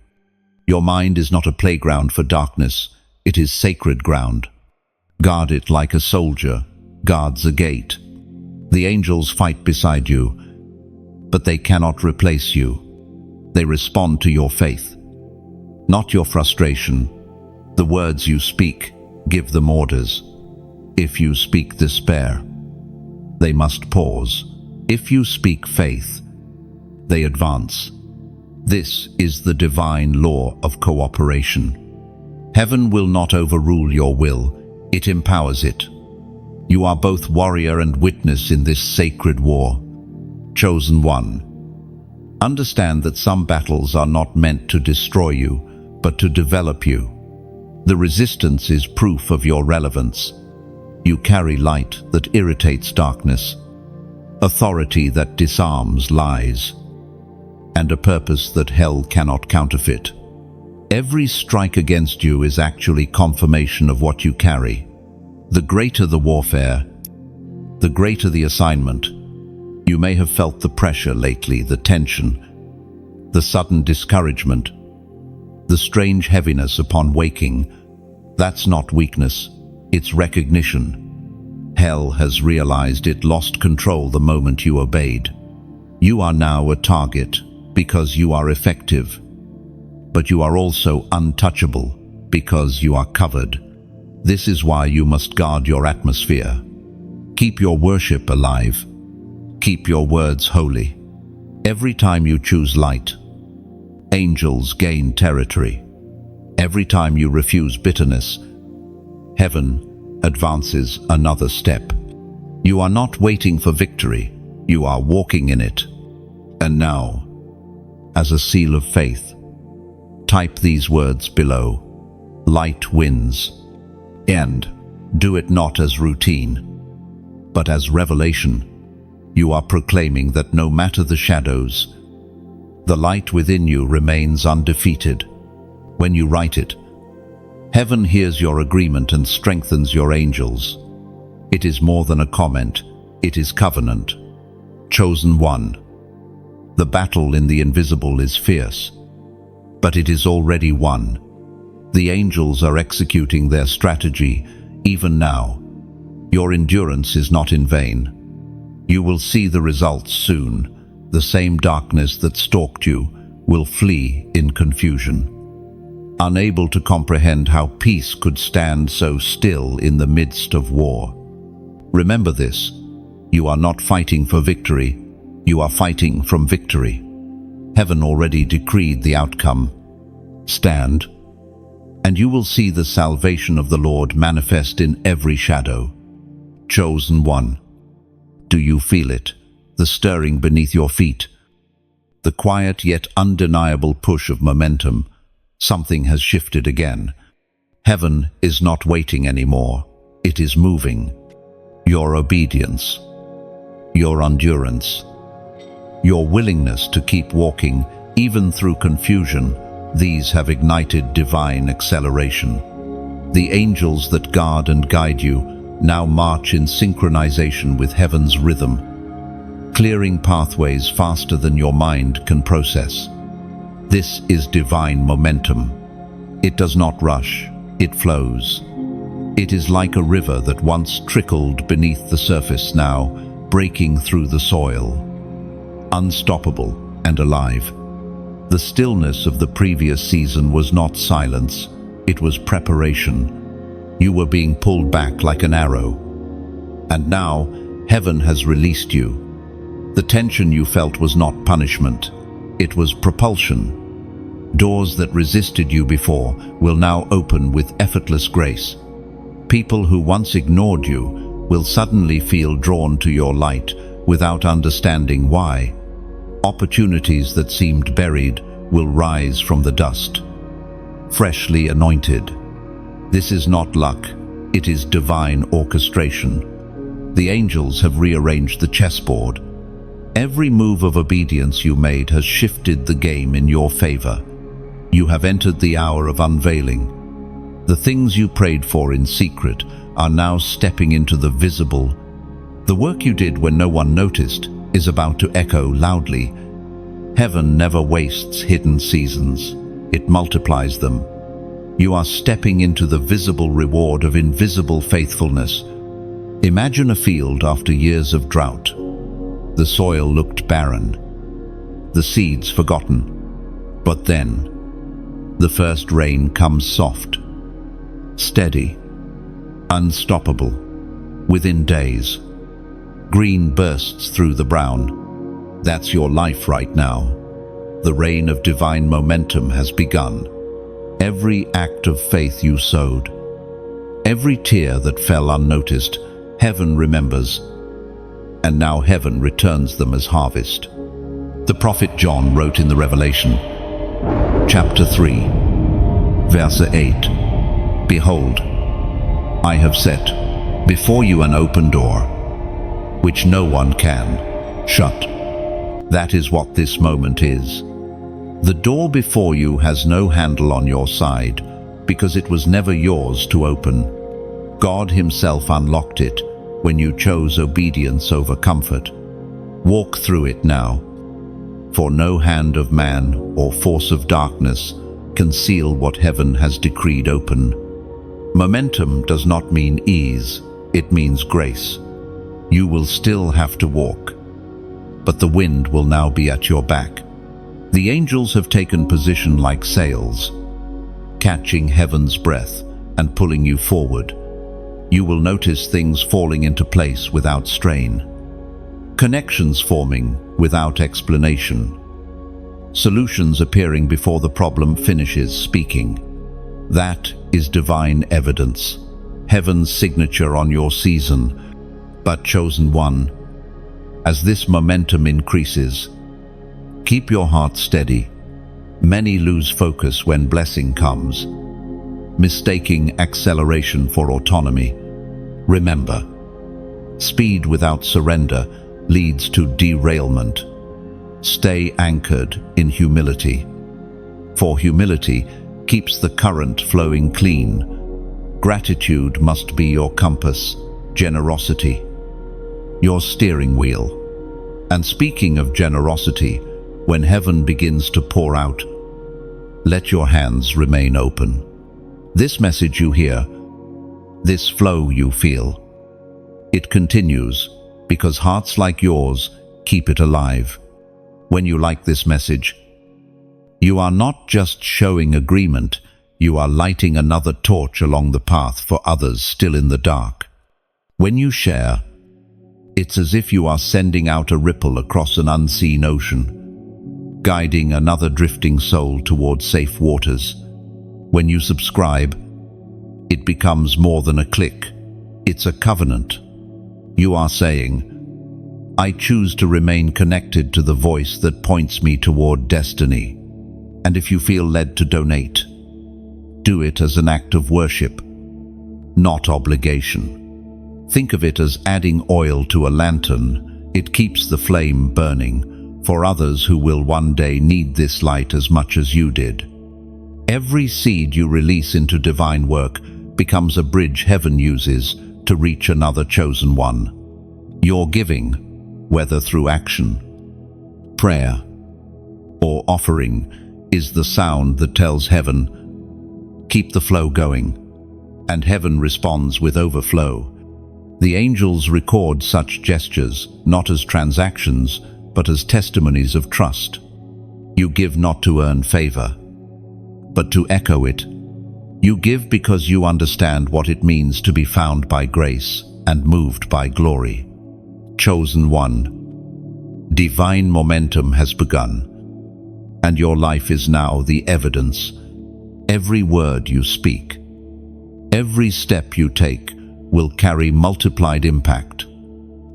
Speaker 1: Your mind is not a playground for darkness, it is sacred ground. Guard it like a soldier guards a gate. The angels fight beside you, but they cannot replace you. They respond to your faith, not your frustration. The words you speak, give them orders. If you speak despair, they must pause. If you speak faith, they advance. This is the divine law of cooperation. Heaven will not overrule your will, it empowers it. You are both warrior and witness in this sacred war. Chosen one. Understand that some battles are not meant to destroy you, but to develop you. The resistance is proof of your relevance. You carry light that irritates darkness, authority that disarms lies, and a purpose that hell cannot counterfeit. Every strike against you is actually confirmation of what you carry. The greater the warfare, the greater the assignment. You may have felt the pressure lately, the tension, the sudden discouragement, the strange heaviness upon waking. That's not weakness, it's recognition. Hell has realized it lost control the moment you obeyed. You are now a target because you are effective, but you are also untouchable because you are covered. This is why you must guard your atmosphere. Keep your worship alive. Keep your words holy. Every time you choose light, angels gain territory. Every time you refuse bitterness, heaven advances another step. You are not waiting for victory, you are walking in it. And now, as a seal of faith, type these words below. Light wins. And do it not as routine, but as revelation. You are proclaiming that no matter the shadows, the light within you remains undefeated. When you write it, heaven hears your agreement and strengthens your angels. It is more than a comment, it is covenant. Chosen one. The battle in the invisible is fierce, but it is already won. The angels are executing their strategy even now. Your endurance is not in vain. You will see the results soon. The same darkness that stalked you will flee in confusion. Unable to comprehend how peace could stand so still in the midst of war. Remember this, you are not fighting for victory, you are fighting from victory. Heaven already decreed the outcome. Stand, and you will see the salvation of the Lord manifest in every shadow. Chosen one. Do you feel it? The stirring beneath your feet? The quiet yet undeniable push of momentum. Something has shifted again. Heaven is not waiting anymore. It is moving. Your obedience, your endurance, your willingness to keep walking even through confusion, these have ignited divine acceleration. The angels that guard and guide you now march in synchronization with heaven's rhythm, clearing pathways faster than your mind can process. This is divine momentum. It does not rush, it flows. It is like a river that once trickled beneath the surface, now breaking through the soil. Unstoppable and alive. The stillness of the previous season was not silence, it was preparation. You were being pulled back like an arrow. And now, heaven has released you. The tension you felt was not punishment, it was propulsion. Doors that resisted you before will now open with effortless grace. People who once ignored you will suddenly feel drawn to your light without understanding why. Opportunities that seemed buried will rise from the dust. Freshly anointed. This is not luck, it is divine orchestration. The angels have rearranged the chessboard. Every move of obedience you made has shifted the game in your favor. You have entered the hour of unveiling. The things you prayed for in secret are now stepping into the visible. The work you did when no one noticed is about to echo loudly. Heaven never wastes hidden seasons. It multiplies them. You are stepping into the visible reward of invisible faithfulness. Imagine a field after years of drought. The soil looked barren, the seeds forgotten. But then, the first rain comes soft, steady, unstoppable. Within days, green bursts through the brown. That's your life right now. The reign of divine momentum has begun. Every act of faith you sowed, every tear that fell unnoticed, heaven remembers, and now heaven returns them as harvest. The prophet John wrote in the Revelation, chapter 3, verse 8, "Behold, I have set Before you an open door, which no one can shut. That is what this moment is. The door before you has no handle on your side, because it was never yours to open. God Himself unlocked it when you chose obedience over comfort. Walk through it now, for no hand of man or force of darkness can seal what heaven has decreed open. Momentum does not mean ease, it means grace. You will still have to walk, but the wind will now be at your back. The angels have taken position like sails, catching heaven's breath and pulling you forward. You will notice things falling into place without strain, connections forming without explanation, solutions appearing before the problem finishes speaking. That is divine evidence, heaven's signature on your season. But chosen one, as this momentum increases, keep your heart steady. Many lose focus when blessing comes, mistaking acceleration for autonomy. Remember, speed without surrender leads to derailment. Stay anchored in humility, for humility keeps the current flowing clean. Gratitude must be your compass, generosity your steering wheel. And speaking of generosity, when heaven begins to pour out, let your hands remain open. This message you hear, this flow you feel, it continues because hearts like yours keep it alive. When you like this message, you are not just showing agreement, you are lighting another torch along the path for others still in the dark. When you share, it's as if you are sending out a ripple across an unseen ocean, guiding another drifting soul toward safe waters. When you subscribe, it becomes more than a click. It's a covenant. You are saying, I choose to remain connected to the voice that points me toward destiny. And if you feel led to donate, do it as an act of worship, not obligation. Think of it as adding oil to a lantern. It keeps the flame burning for others who will one day need this light as much as you did. Every seed you release into divine work becomes a bridge heaven uses to reach another chosen one. Your giving, whether through action, prayer, or offering, is the sound that tells heaven, keep the flow going, and heaven responds with overflow. The angels record such gestures not as transactions, but as testimonies of trust. You give not to earn favor, but to echo it. You give because you understand what it means to be found by grace and moved by glory. Chosen one, divine momentum has begun, and your life is now the evidence. Every word you speak, every step you take, will carry multiplied impact.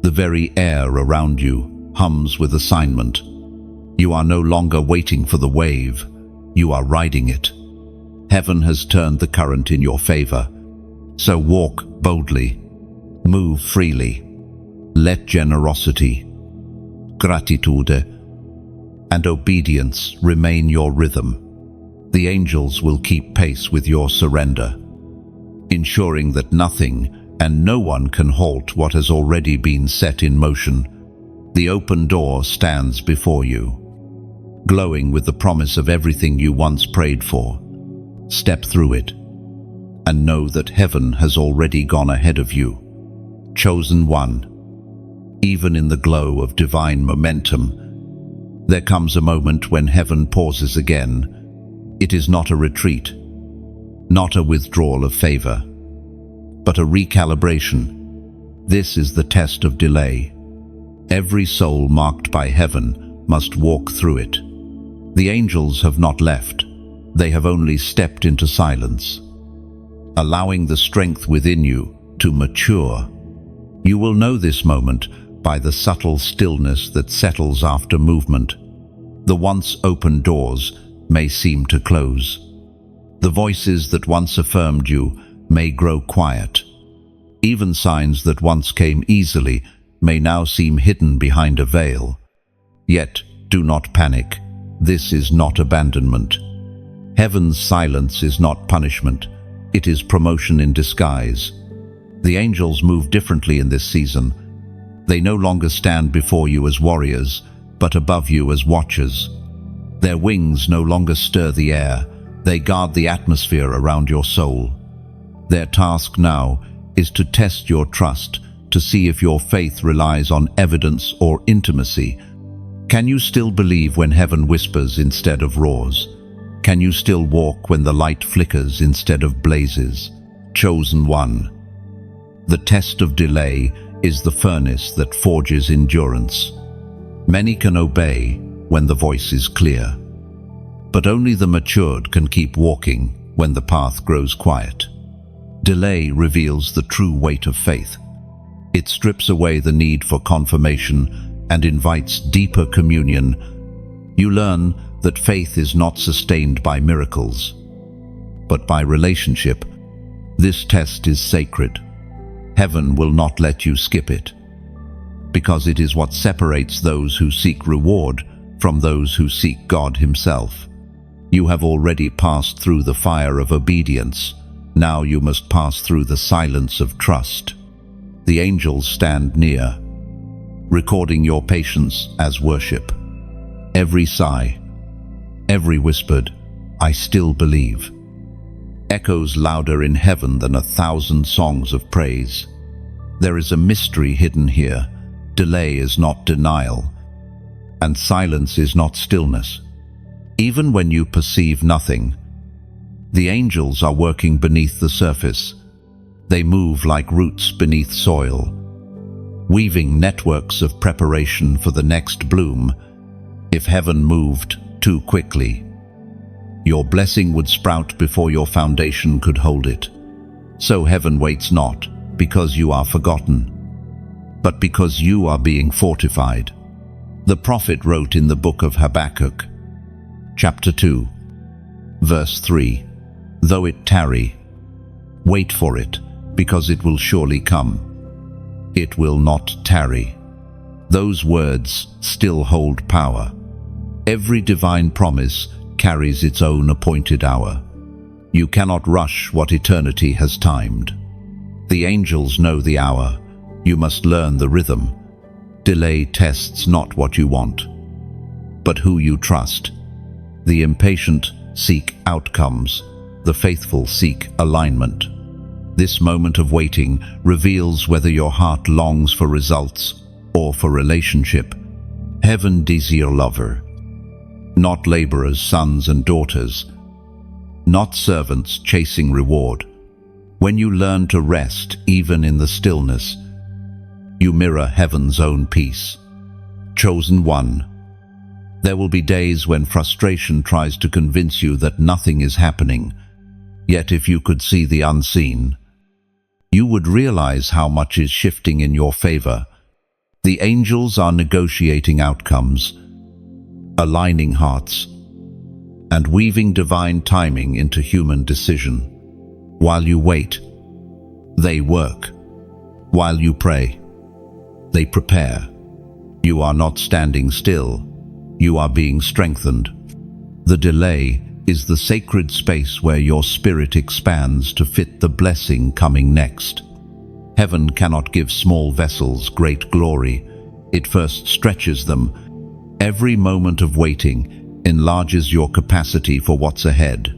Speaker 1: The very air around you hums with assignment. You are no longer waiting for the wave, you are riding it. Heaven has turned the current in your favor. So walk boldly, move freely. Let generosity, gratitude, and obedience remain your rhythm. The angels will keep pace with your surrender, ensuring that nothing and no one can halt what has already been set in motion. The open door stands before you, glowing with the promise of everything you once prayed for. Step through it, and know that heaven has already gone ahead of you. Chosen one, even in the glow of divine momentum, there comes a moment when heaven pauses again. It is not a retreat, not a withdrawal of favor, but a recalibration. This is the test of delay. Every soul marked by heaven must walk through it. The angels have not left. They have only stepped into silence, allowing the strength within you to mature. You will know this moment by the subtle stillness that settles after movement. The once open doors may seem to close. The voices that once affirmed you may grow quiet. Even signs that once came easily may now seem hidden behind a veil. Yet, do not panic. This is not abandonment. Heaven's silence is not punishment. It is promotion in disguise. The angels move differently in this season. They no longer stand before you as warriors, but above you as watchers. Their wings no longer stir the air. They guard the atmosphere around your soul. Their task now is to test your trust, to see if your faith relies on evidence or intimacy. Can you still believe when heaven whispers instead of roars? Can you still walk when the light flickers instead of blazes? Chosen one. The test of delay is the furnace that forges endurance. Many can obey when the voice is clear, but only the matured can keep walking when the path grows quiet. Delay reveals the true weight of faith. It strips away the need for confirmation and invites deeper communion. You learn that faith is not sustained by miracles, but by relationship. This test is sacred. Heaven will not let you skip it, because it is what separates those who seek reward from those who seek God Himself. You have already passed through the fire of obedience. Now you must pass through the silence of trust. The angels stand near, recording your patience as worship. Every sigh, every whispered, "I still believe," echoes louder in heaven than 1,000 songs of praise. There is a mystery hidden here. Delay is not denial, and silence is not stillness. Even when you perceive nothing, the angels are working beneath the surface. They move like roots beneath soil, weaving networks of preparation for the next bloom. If heaven moved too quickly, your blessing would sprout before your foundation could hold it. So heaven waits not because you are forgotten, but because you are being fortified. The prophet wrote in the book of Habakkuk, chapter 2, verse 3, "Though it tarry, wait for it, because it will surely come. It will not tarry." Those words still hold power. Every divine promise carries its own appointed hour. You cannot rush what eternity has timed. The angels know the hour. You must learn the rhythm. Delay tests not what you want, but who you trust. The impatient seek outcomes. The faithful seek alignment. This moment of waiting reveals whether your heart longs for results or for relationship. Heaven desires lover, not laborers, sons and daughters, not servants chasing reward. When you learn to rest even in the stillness, you mirror heaven's own peace. Chosen one. There will be days when frustration tries to convince you that nothing is happening. Yet if you could see the unseen, you would realize how much is shifting in your favor. The angels are negotiating outcomes, aligning hearts, and weaving divine timing into human decision. While you wait, they work. While you pray, they prepare. You are not standing still. You are being strengthened. The delay is the sacred space where your spirit expands to fit the blessing coming next. Heaven cannot give small vessels great glory. It first stretches them. Every moment of waiting enlarges your capacity for what's ahead.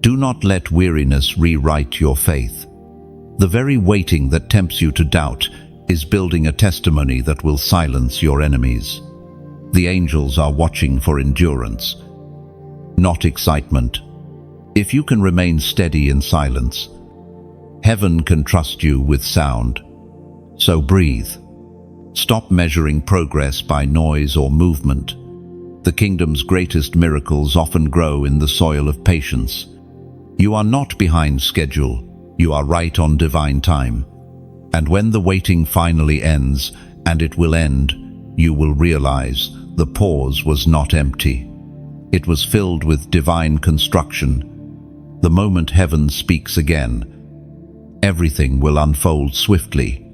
Speaker 1: Do not let weariness rewrite your faith. The very waiting that tempts you to doubt is building a testimony that will silence your enemies. The angels are watching for endurance, not excitement. If you can remain steady in silence, heaven can trust you with sound. So breathe. Stop measuring progress by noise or movement. The kingdom's greatest miracles often grow in the soil of patience. You are not behind schedule. You are right on divine time. And when the waiting finally ends, and it will end, you will realize the pause was not empty. It was filled with divine construction. The moment heaven speaks again, everything will unfold swiftly,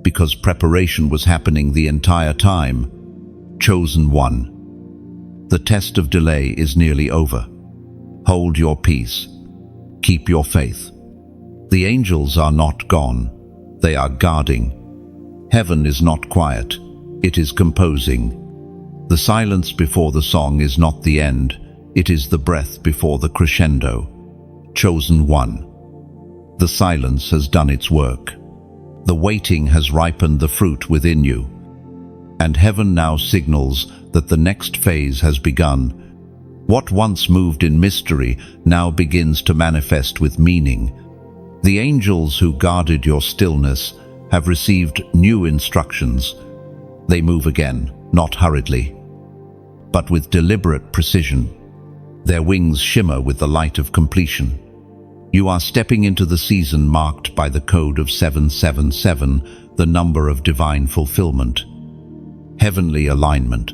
Speaker 1: because preparation was happening the entire time. Chosen one. The test of delay is nearly over. Hold your peace. Keep your faith. The angels are not gone. They are guarding. Heaven is not quiet. It is composing. The silence before the song is not the end. It is the breath before the crescendo. Chosen one. The silence has done its work. The waiting has ripened the fruit within you. And heaven now signals that the next phase has begun. What once moved in mystery now begins to manifest with meaning. The angels who guarded your stillness have received new instructions. They move again, not hurriedly, but with deliberate precision. Their wings shimmer with the light of completion. You are stepping into the season marked by the code of 777, the number of divine fulfillment, heavenly alignment,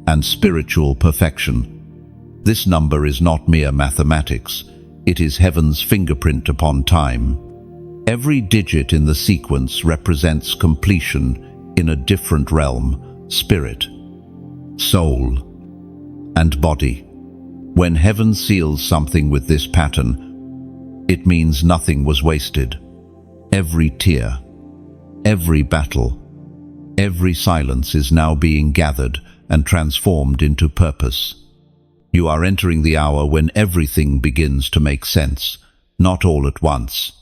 Speaker 1: and spiritual perfection. This number is not mere mathematics. It is heaven's fingerprint upon time. Every digit in the sequence represents completion in a different realm: spirit, soul, and body. When heaven seals something with this pattern, it means nothing was wasted. Every tear, every battle, every silence is now being gathered and transformed into purpose. You are entering the hour when everything begins to make sense, not all at once,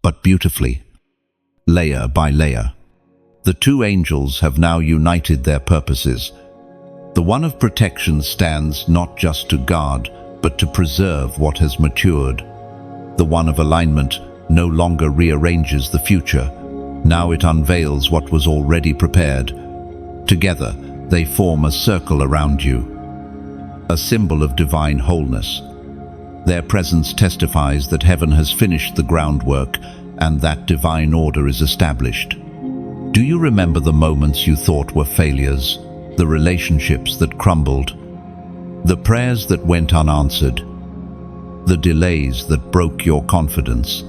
Speaker 1: but beautifully, layer by layer. The two angels have now united their purposes. The one of protection stands not just to guard, but to preserve what has matured. The one of alignment no longer rearranges the future. Now it unveils what was already prepared. Together, they form a circle around you, a symbol of divine wholeness. Their presence testifies that heaven has finished the groundwork and that divine order is established. Do you remember the moments you thought were failures, the relationships that crumbled, the prayers that went unanswered, the delays that broke your confidence?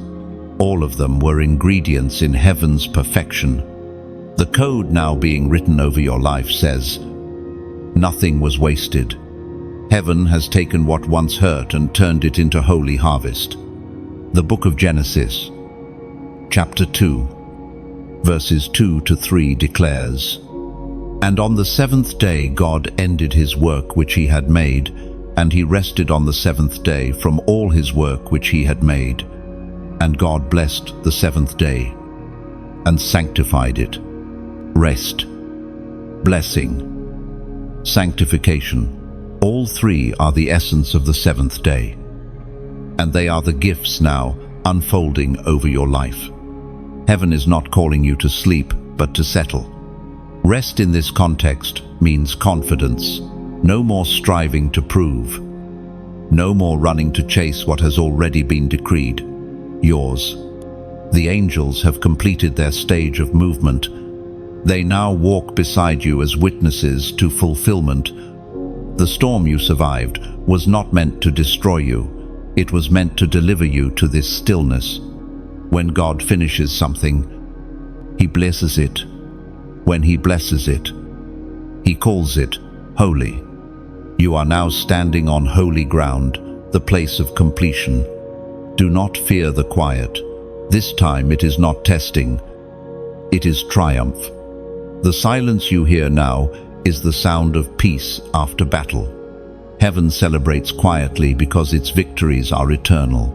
Speaker 1: All of them were ingredients in heaven's perfection. The code now being written over your life says, nothing was wasted. Heaven has taken what once hurt and turned it into holy harvest. The book of Genesis, chapter 2, verses 2 to 3 declares, "And on the seventh day God ended his work which he had made, and he rested on the seventh day from all his work which he had made. And God blessed the seventh day, and sanctified it." Rest, blessing, sanctification, all three are the essence of the seventh day. And they are the gifts now unfolding over your life. Heaven is not calling you to sleep, but to settle. Rest in this context means confidence. No more striving to prove. No more running to chase what has already been decreed. Yours. The angels have completed their stage of movement. They now walk beside you as witnesses to fulfillment. The storm you survived was not meant to destroy you. It was meant to deliver you to this stillness. When God finishes something, he blesses it. When he blesses it, he calls it holy. You are now standing on holy ground, the place of completion. Do not fear the quiet. This time it is not testing. It is triumph. The silence you hear now is the sound of peace after battle. Heaven celebrates quietly because its victories are eternal.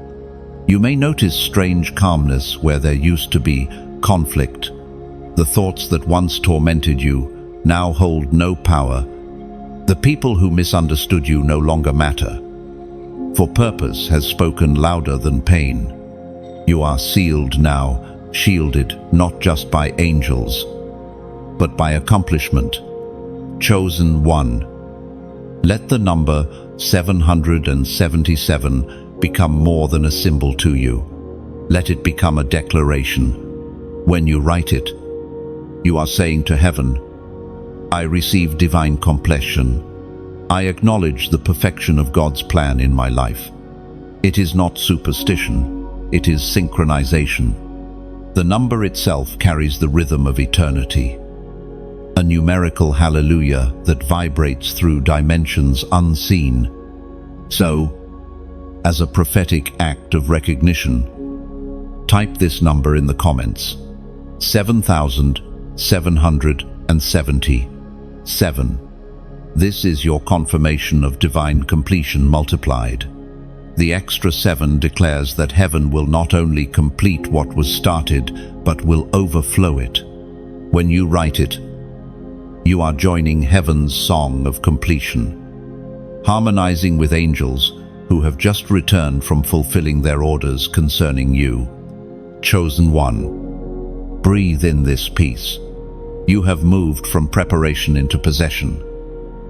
Speaker 1: You may notice strange calmness where there used to be conflict. The thoughts that once tormented you now hold no power. The people who misunderstood you no longer matter, for purpose has spoken louder than pain. You are sealed now, shielded not just by angels, but by accomplishment. Chosen one. Let the number 777 become more than a symbol to you. Let it become a declaration. When you write it, you are saying to heaven, I receive divine completion. I acknowledge the perfection of God's plan in my life. It is not superstition. it is synchronization. The number itself carries the rhythm of eternity, a numerical hallelujah that vibrates through dimensions unseen. So, as a prophetic act of recognition, type this number in the comments: 7,777. This is your confirmation of divine completion multiplied. The extra 7 declares that heaven will not only complete what was started, but will overflow it. When you write it, you are joining heaven's song of completion, harmonizing with angels who have just returned from fulfilling their orders concerning you. Chosen one, breathe in this peace. You have moved from preparation into possession.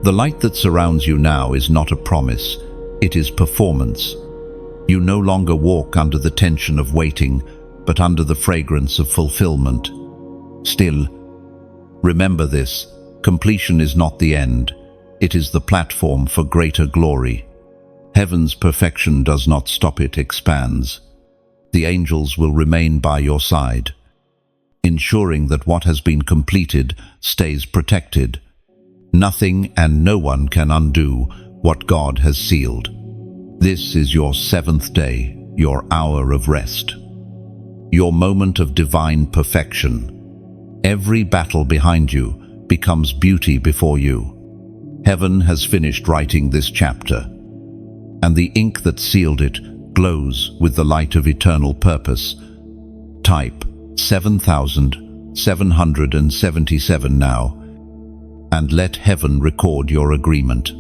Speaker 1: The light that surrounds you now is not a promise, it is performance. You no longer walk under the tension of waiting, but under the fragrance of fulfillment. Still, remember this: completion is not the end, it is the platform for greater glory. Heaven's perfection does not stop, it expands. The angels will remain by your side, ensuring that what has been completed stays protected. Nothing and no one can undo what God has sealed. This is your 7th day, your hour of rest, your moment of divine perfection. Every battle behind you becomes beauty before you. Heaven has finished writing this chapter, and the ink that sealed it glows with the light of eternal purpose. Type 7,777 now, and let heaven record your agreement.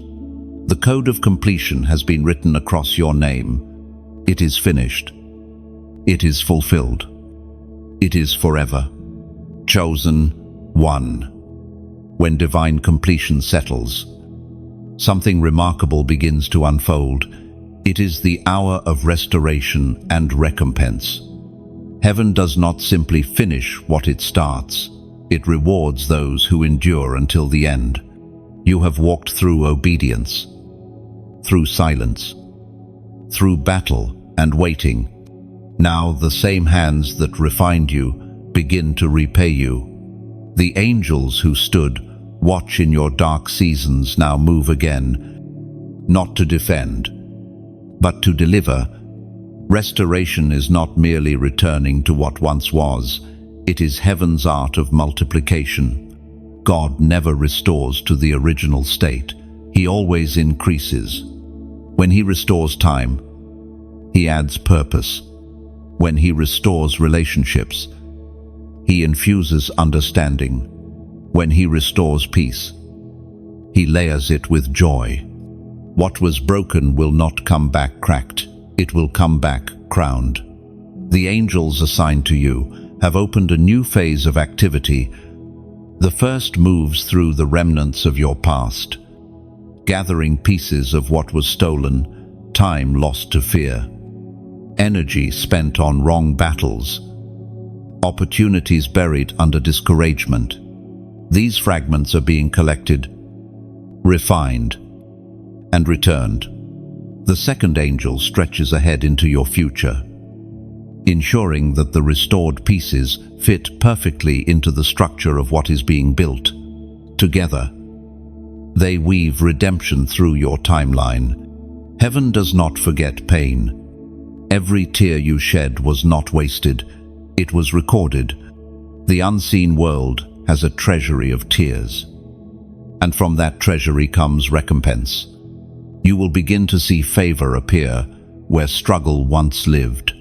Speaker 1: The code of completion has been written across your name. It is finished. It is fulfilled. It is forever. Chosen one. When divine completion settles, something remarkable begins to unfold. It is the hour of restoration and recompense. Heaven does not simply finish what it starts. It rewards those who endure until the end. You have walked through obedience, through silence, through battle and waiting. Now the same hands that refined you begin to repay you. The angels who stood watch in your dark seasons now move again, not to defend, but to deliver. Restoration is not merely returning to what once was, it is heaven's art of multiplication. God never restores to the original state, He always increases. When He restores time, He adds purpose. When He restores relationships, He infuses understanding. When He restores peace, He layers it with joy. What was broken will not come back cracked, it will come back crowned. The angels assigned to you have opened a new phase of activity. The first moves through the remnants of your past, gathering pieces of what was stolen, time lost to fear, energy spent on wrong battles, opportunities buried under discouragement. These fragments are being collected, refined, and returned. The second angel stretches ahead into your future, ensuring that the restored pieces fit perfectly into the structure of what is being built. Together, they weave redemption through your timeline. Heaven does not forget pain. Every tear you shed was not wasted, it was recorded. The unseen world has a treasury of tears, and from that treasury comes recompense. You will begin to see favor appear where struggle once lived,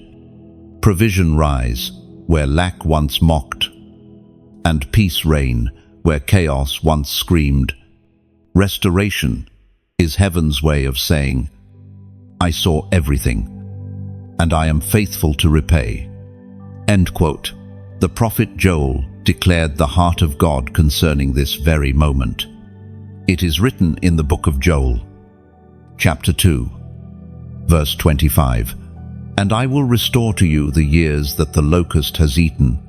Speaker 1: provision rise where lack once mocked, and peace reign where chaos once screamed. Restoration is heaven's way of saying, I saw everything, and I am faithful to repay. End quote. The prophet Joel declared the heart of God concerning this very moment. It is written in the book of Joel, chapter 2, verse 25, And I will restore to you the years that the locust has eaten.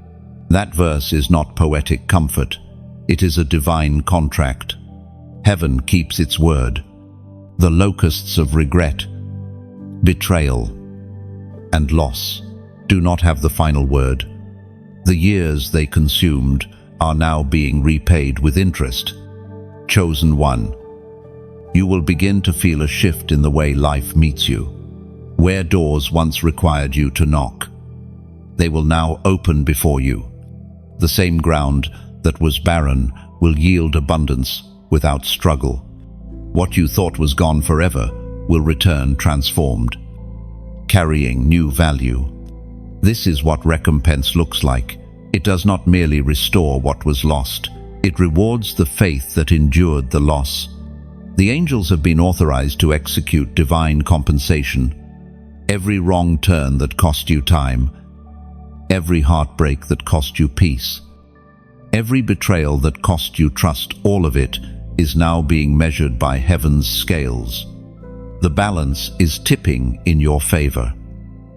Speaker 1: That verse is not poetic comfort, it is a divine contract. Heaven keeps its word. The locusts of regret, betrayal, and loss do not have the final word. The years they consumed are now being repaid with interest. Chosen one, you will begin to feel a shift in the way life meets you. Where doors once required you to knock, they will now open before you. The same ground that was barren will yield abundance without struggle. What you thought was gone forever will return transformed, carrying new value. This is what recompense looks like. It does not merely restore what was lost, it rewards the faith that endured the loss. The angels have been authorized to execute divine compensation. Every wrong turn that cost you time, every heartbreak that cost you peace, every betrayal that cost you trust, all of it is now being measured by heaven's scales. The balance is tipping in your favor.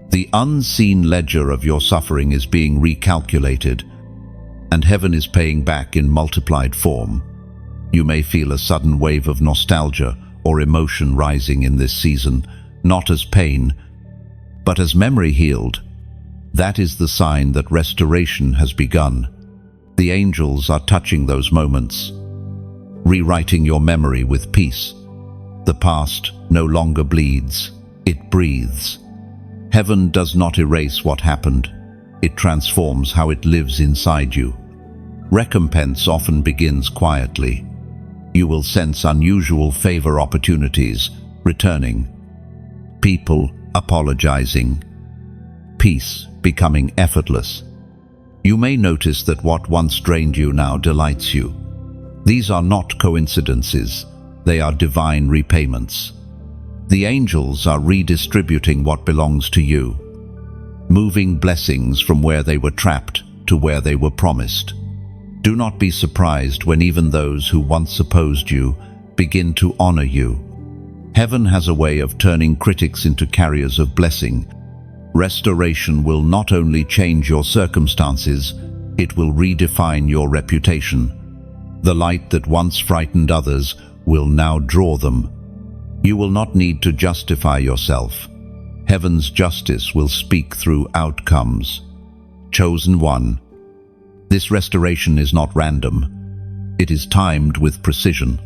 Speaker 1: The unseen ledger of your suffering is being recalculated, and heaven is paying back in multiplied form. You may feel a sudden wave of nostalgia or emotion rising in this season, not as pain, but as memory healed. That is the sign that restoration has begun. The angels are touching those moments, rewriting your memory with peace. The past no longer bleeds, it breathes. Heaven does not erase what happened, it transforms how it lives inside you. Recompense often begins quietly. You will sense unusual favor opportunities returning, people apologizing, peace becoming effortless. You may notice that what once drained you now delights you. These are not coincidences, they are divine repayments. The angels are redistributing what belongs to you, moving blessings from where they were trapped to where they were promised. Do not be surprised when even those who once opposed you begin to honor you. Heaven has a way of turning critics into carriers of blessing. Restoration will not only change your circumstances, it will redefine your reputation. The light that once frightened others will now draw them. You will not need to justify yourself. Heaven's justice will speak through outcomes. Chosen one, this restoration is not random. It is timed with precision.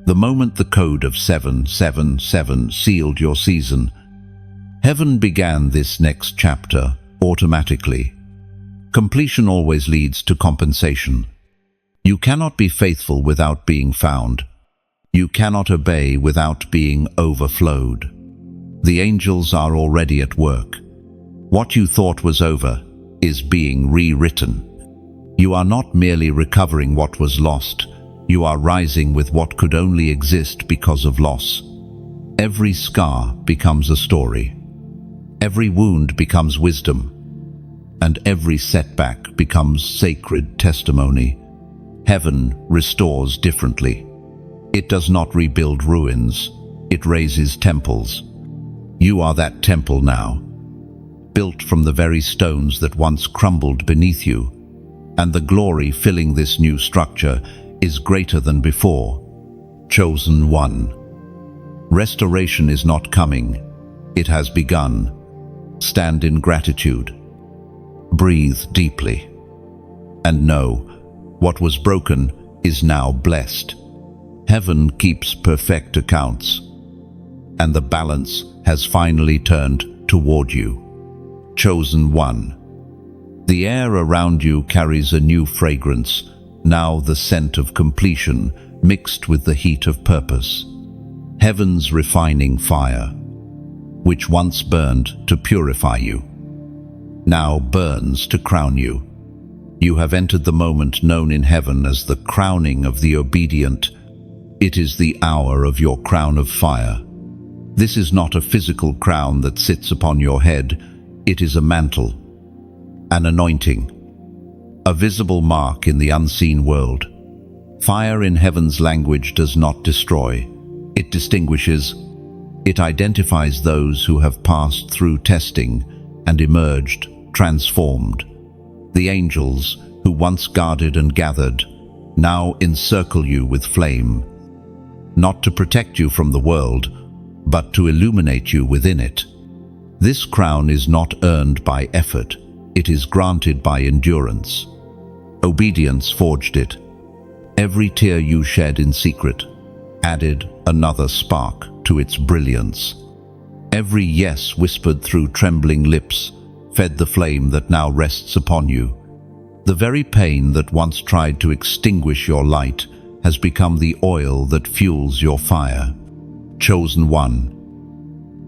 Speaker 1: The moment the code of 777 sealed your season, heaven began this next chapter automatically. Completion always leads to compensation. You cannot be faithful without being found. You cannot obey without being overflowed. The angels are already at work. What you thought was over is being rewritten. You are not merely recovering what was lost, you are rising with what could only exist because of loss. Every scar becomes a story. Every wound becomes wisdom. And every setback becomes sacred testimony. Heaven restores differently. It does not rebuild ruins, it raises temples. You are that temple now, built from the very stones that once crumbled beneath you, and the glory filling this new structure is greater than before. Chosen one, restoration is not coming, it has begun. Stand in gratitude. Breathe deeply. And know, what was broken is now blessed. Heaven keeps perfect accounts, and the balance has finally turned toward you. Chosen one, the air around you carries a new fragrance, now the scent of completion mixed with the heat of purpose. Heaven's refining fire, which once burned to purify you, now burns to crown you. You have entered the moment known in heaven as the crowning of the obedient. It is the hour of your crown of fire. This is not a physical crown that sits upon your head. It is a mantle, an anointing, a visible mark in the unseen world. Fire in heaven's language does not destroy. It distinguishes. It identifies those who have passed through testing and emerged transformed. The angels, who once guarded and gathered, now encircle you with flame, not to protect you from the world, but to illuminate you within it. This crown is not earned by effort, it is granted by endurance. Obedience forged it. Every tear you shed in secret added another spark to its brilliance. Every yes whispered through trembling lips fed the flame that now rests upon you. The very pain that once tried to extinguish your light has become the oil that fuels your fire. Chosen one,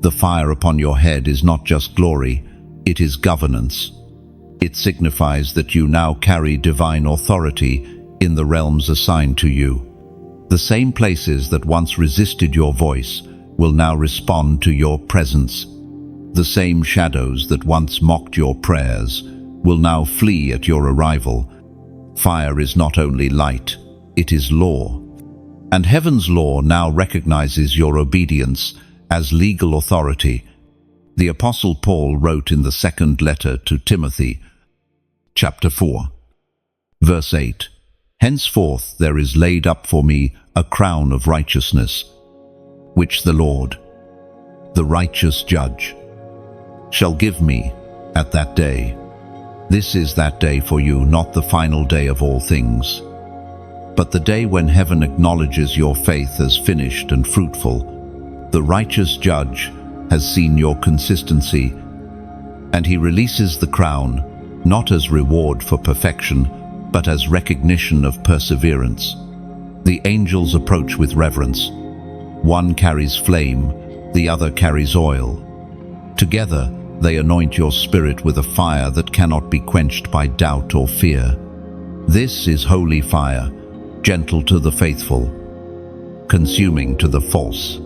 Speaker 1: the fire upon your head is not just glory, it is governance. It signifies that you now carry divine authority in the realms assigned to you. The same places that once resisted your voice will now respond to your presence. The same shadows that once mocked your prayers will now flee at your arrival. Fire is not only light, it is law. And heaven's law now recognizes your obedience as legal authority. The Apostle Paul wrote in the second letter to Timothy, chapter 4, verse 8, "Henceforth there is laid up for me a crown of righteousness, which the Lord, the righteous judge, shall give me at that day." This is that day for you, not the final day of all things, but the day when heaven acknowledges your faith as finished and fruitful. The righteous judge has seen your consistency, and he releases the crown, not as reward for perfection, but as recognition of perseverance. The angels approach with reverence. One carries flame, the other carries oil. Together, they anoint your spirit with a fire that cannot be quenched by doubt or fear. This is holy fire, gentle to the faithful, consuming to the false.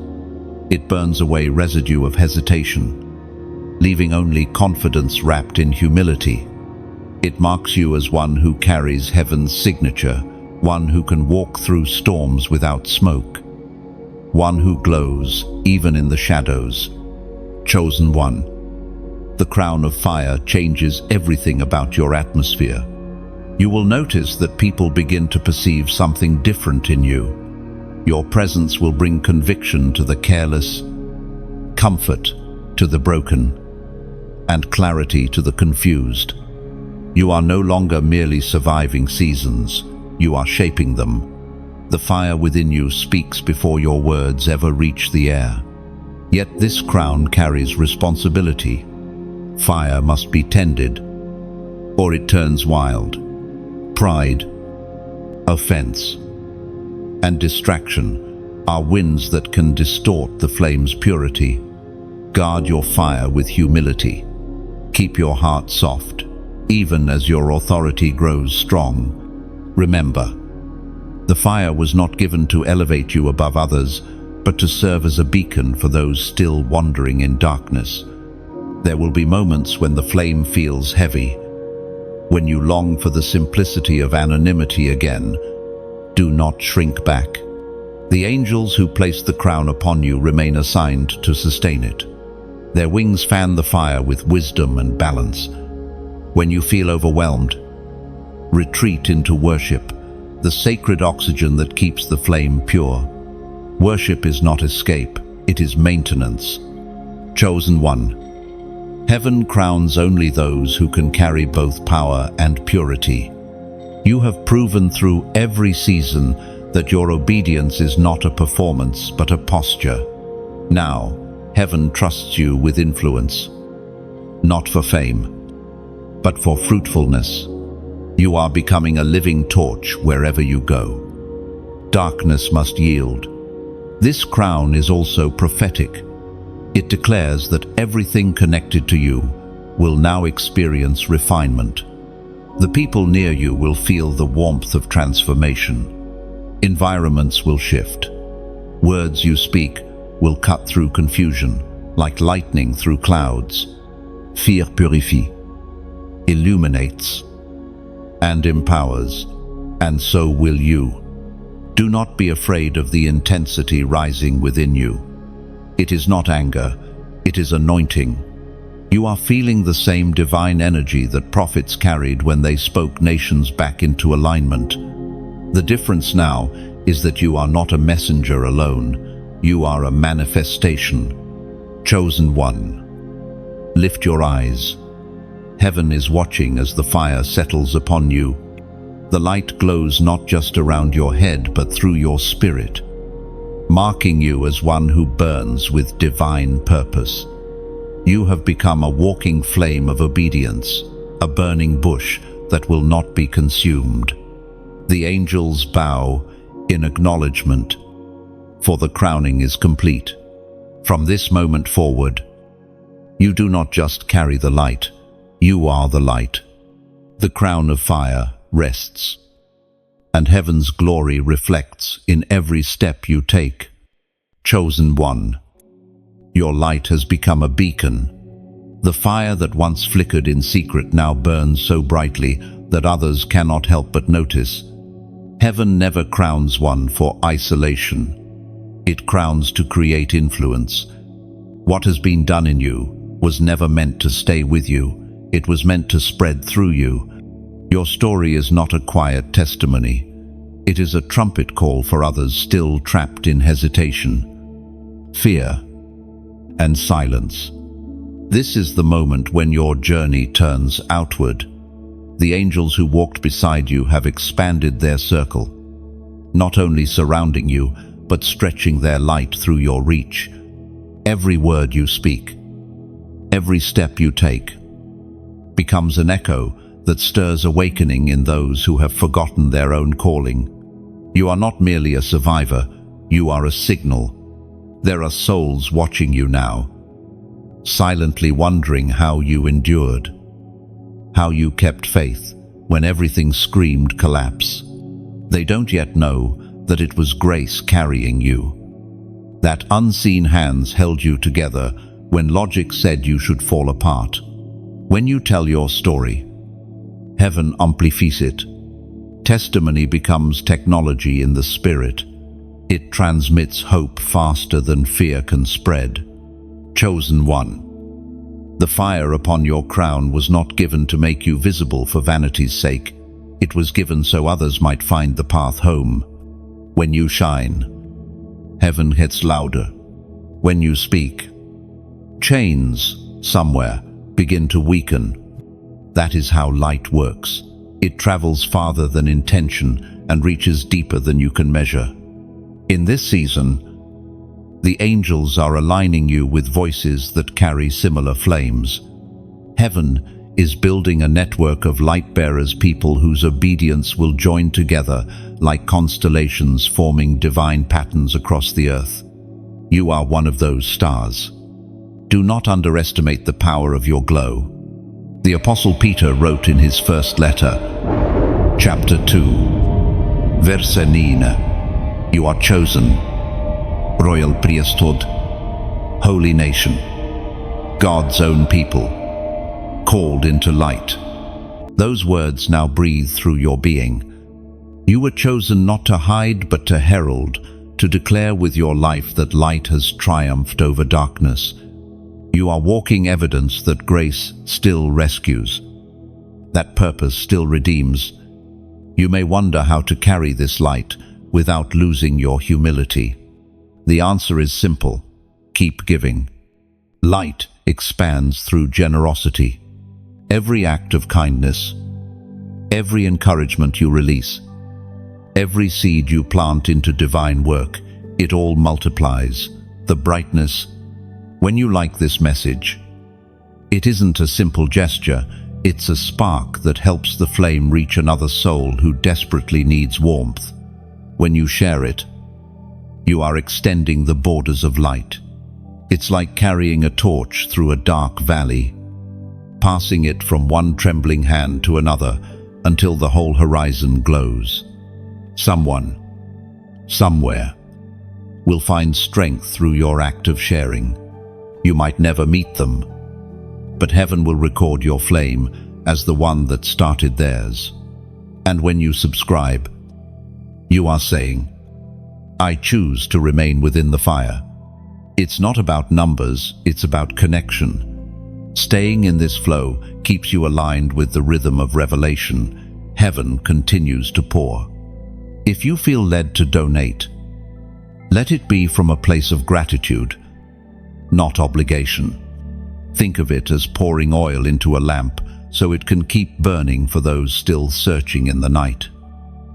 Speaker 1: It burns away residue of hesitation, leaving only confidence wrapped in humility. It marks you as one who carries heaven's signature, one who can walk through storms without smoke, one who glows even in the shadows. Chosen one. The crown of fire changes everything about your atmosphere. You will notice that people begin to perceive something different in you. Your presence will bring conviction to the careless, comfort to the broken, and clarity to the confused. You are no longer merely surviving seasons, you are shaping them. The fire within you speaks before your words ever reach the air. Yet this crown carries responsibility. Fire must be tended, or it turns wild. Pride, offense, and distraction are winds that can distort the flame's purity. Guard your fire with humility. Keep your heart soft, even as your authority grows strong. Remember, the fire was not given to elevate you above others, but to serve as a beacon for those still wandering in darkness. There will be moments when the flame feels heavy, when you long for the simplicity of anonymity again. Do not shrink back. The angels who placed the crown upon you remain assigned to sustain it. Their wings fan the fire with wisdom and balance. When you feel overwhelmed, retreat into worship, the sacred oxygen that keeps the flame pure. Worship is not escape, it is maintenance. Chosen one. Heaven crowns only those who can carry both power and purity. You have proven through every season that your obedience is not a performance but a posture. Now, heaven trusts you with influence, not for fame, but for fruitfulness. You are becoming a living torch wherever you go. Darkness must yield. This crown is also prophetic. It declares that everything connected to you will now experience refinement. The people near you will feel the warmth of transformation. Environments will shift. Words you speak will cut through confusion, like lightning through clouds. Fear purifies, illuminates, and empowers, and so will you. Do not be afraid of the intensity rising within you. It is not anger, it is anointing. You are feeling the same divine energy that prophets carried when they spoke nations back into alignment. The difference now is that you are not a messenger alone, you are a manifestation. Chosen one. Lift your eyes. Heaven is watching as the fire settles upon you. The light glows not just around your head, but through your spirit, marking you as one who burns with divine purpose. You have become a walking flame of obedience, a burning bush that will not be consumed. The angels bow in acknowledgement, for the crowning is complete. From this moment forward, you do not just carry the light, you are the light. The crown of fire rests, and heaven's glory reflects in every step you take. Chosen one, your light has become a beacon. The fire that once flickered in secret now burns so brightly that others cannot help but notice. Heaven never crowns one for isolation. It crowns to create influence. What has been done in you was never meant to stay with you. It was meant to spread through you. Your story is not a quiet testimony. It is a trumpet call for others still trapped in hesitation, fear, and silence. This is the moment when your journey turns outward. The angels who walked beside you have expanded their circle, not only surrounding you, but stretching their light through your reach. Every word you speak, every step you take, becomes an echo that stirs awakening in those who have forgotten their own calling. You are not merely a survivor, you are a signal. There are souls watching you now, silently wondering how you endured, how you kept faith when everything screamed collapse. They don't yet know that it was grace carrying you, that unseen hands held you together when logic said you should fall apart. When you tell your story, heaven amplifies it. Testimony becomes technology in the spirit. It transmits hope faster than fear can spread. Chosen one, the fire upon your crown was not given to make you visible for vanity's sake. It was given so others might find the path home. When you shine, heaven hits louder. When you speak, chains somewhere begin to weaken. That is how light works. It travels farther than intention and reaches deeper than you can measure. In this season, the angels are aligning you with voices that carry similar flames. Heaven is building a network of light-bearers, people whose obedience will join together like constellations forming divine patterns across the earth. You are one of those stars. Do not underestimate the power of your glow. The Apostle Peter wrote in his first letter, chapter 2, verse 9, you are chosen, royal priesthood, holy nation, God's own people, called into light. Those words now breathe through your being. You were chosen not to hide but to herald, to declare with your life that light has triumphed over darkness. You are walking evidence that grace still rescues, that purpose still redeems. You may wonder how to carry this light without losing your humility. The answer is simple: keep giving. Light expands through generosity. Every act of kindness, every encouragement you release, every seed you plant into divine work, it all multiplies. The brightness. When you like this message, it isn't a simple gesture, it's a spark that helps the flame reach another soul who desperately needs warmth. When you share it, you are extending the borders of light. It's like carrying a torch through a dark valley, passing it from one trembling hand to another until the whole horizon glows. Someone, somewhere, will find strength through your act of sharing. You might never meet them, but heaven will record your flame as the one that started theirs. And when you subscribe, you are saying, I choose to remain within the fire. It's not about numbers, it's about connection. Staying in this flow keeps you aligned with the rhythm of revelation. Heaven continues to pour. If you feel led to donate, let it be from a place of gratitude, not obligation. Think of it as pouring oil into a lamp so it can keep burning for those still searching in the night.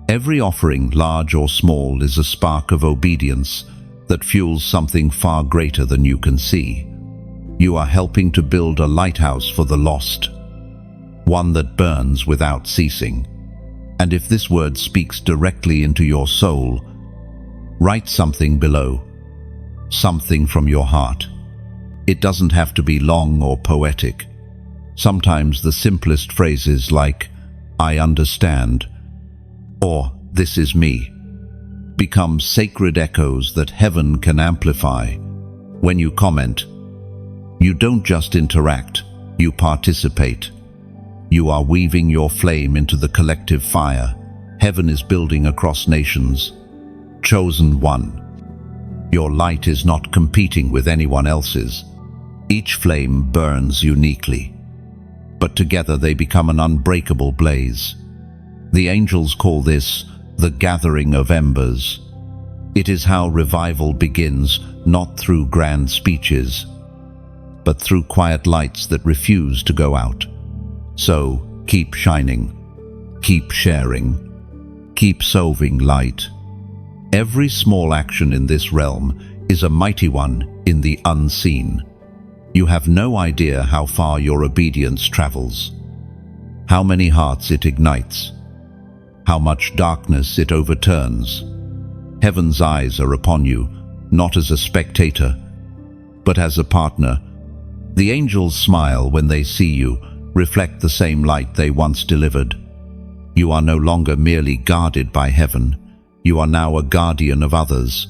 Speaker 1: Every offering, large or small, is a spark of obedience that fuels something far greater than you can see. You are helping to build a lighthouse for the lost, one that burns without ceasing. And if this word speaks directly into your soul, write something below, something from your heart. It doesn't have to be long or poetic. Sometimes the simplest phrases like, "I understand," or "This is me," become sacred echoes that heaven can amplify. When you comment, you don't just interact, you participate. You are weaving your flame into the collective fire heaven is building across nations. Chosen one. Your light is not competing with anyone else's. Each flame burns uniquely, but together they become an unbreakable blaze. The angels call this the gathering of embers. It is how revival begins, not through grand speeches, but through quiet lights that refuse to go out. So, keep shining, keep sharing, keep sowing light. Every small action in this realm is a mighty one in the unseen. You have no idea how far your obedience travels, how many hearts it ignites, how much darkness it overturns. Heaven's eyes are upon you, not as a spectator, but as a partner. The angels smile when they see you, reflect the same light they once delivered. You are no longer merely guarded by heaven, you are now a guardian of others.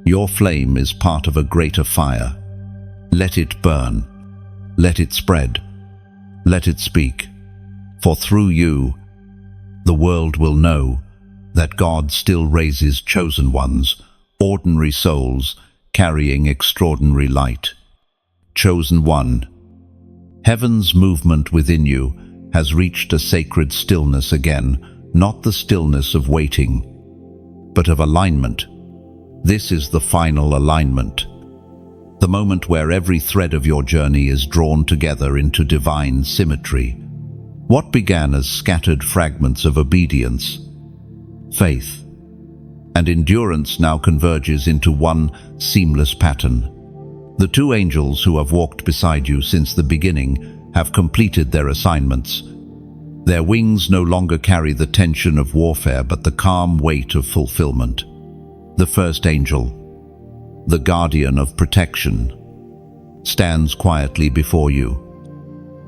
Speaker 1: Your flame is part of a greater fire. Let it burn, let it spread, let it speak. For through you, the world will know that God still raises chosen ones, ordinary souls carrying extraordinary light. Chosen one. Heaven's movement within you has reached a sacred stillness again, not the stillness of waiting, but of alignment. This is the final alignment. The moment where every thread of your journey is drawn together into divine symmetry. What began as scattered fragments of obedience, faith, and endurance now converges into one seamless pattern. The two angels who have walked beside you since the beginning have completed their assignments. Their wings no longer carry the tension of warfare but the calm weight of fulfillment. The first angel, the guardian of protection, stands quietly before you,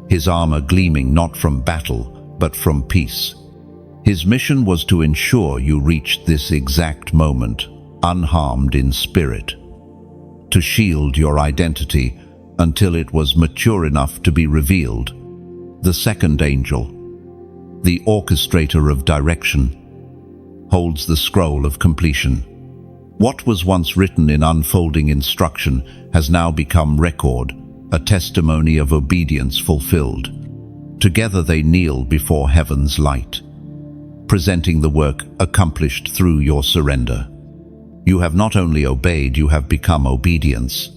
Speaker 1: his armor gleaming not from battle but from peace. His mission was to ensure you reached this exact moment, unharmed in spirit, to shield your identity until it was mature enough to be revealed. The second angel, the orchestrator of direction, holds the scroll of completion. What was once written in unfolding instruction has now become record, a testimony of obedience fulfilled. Together they kneel before heaven's light, presenting the work accomplished through your surrender. You have not only obeyed, you have become obedience.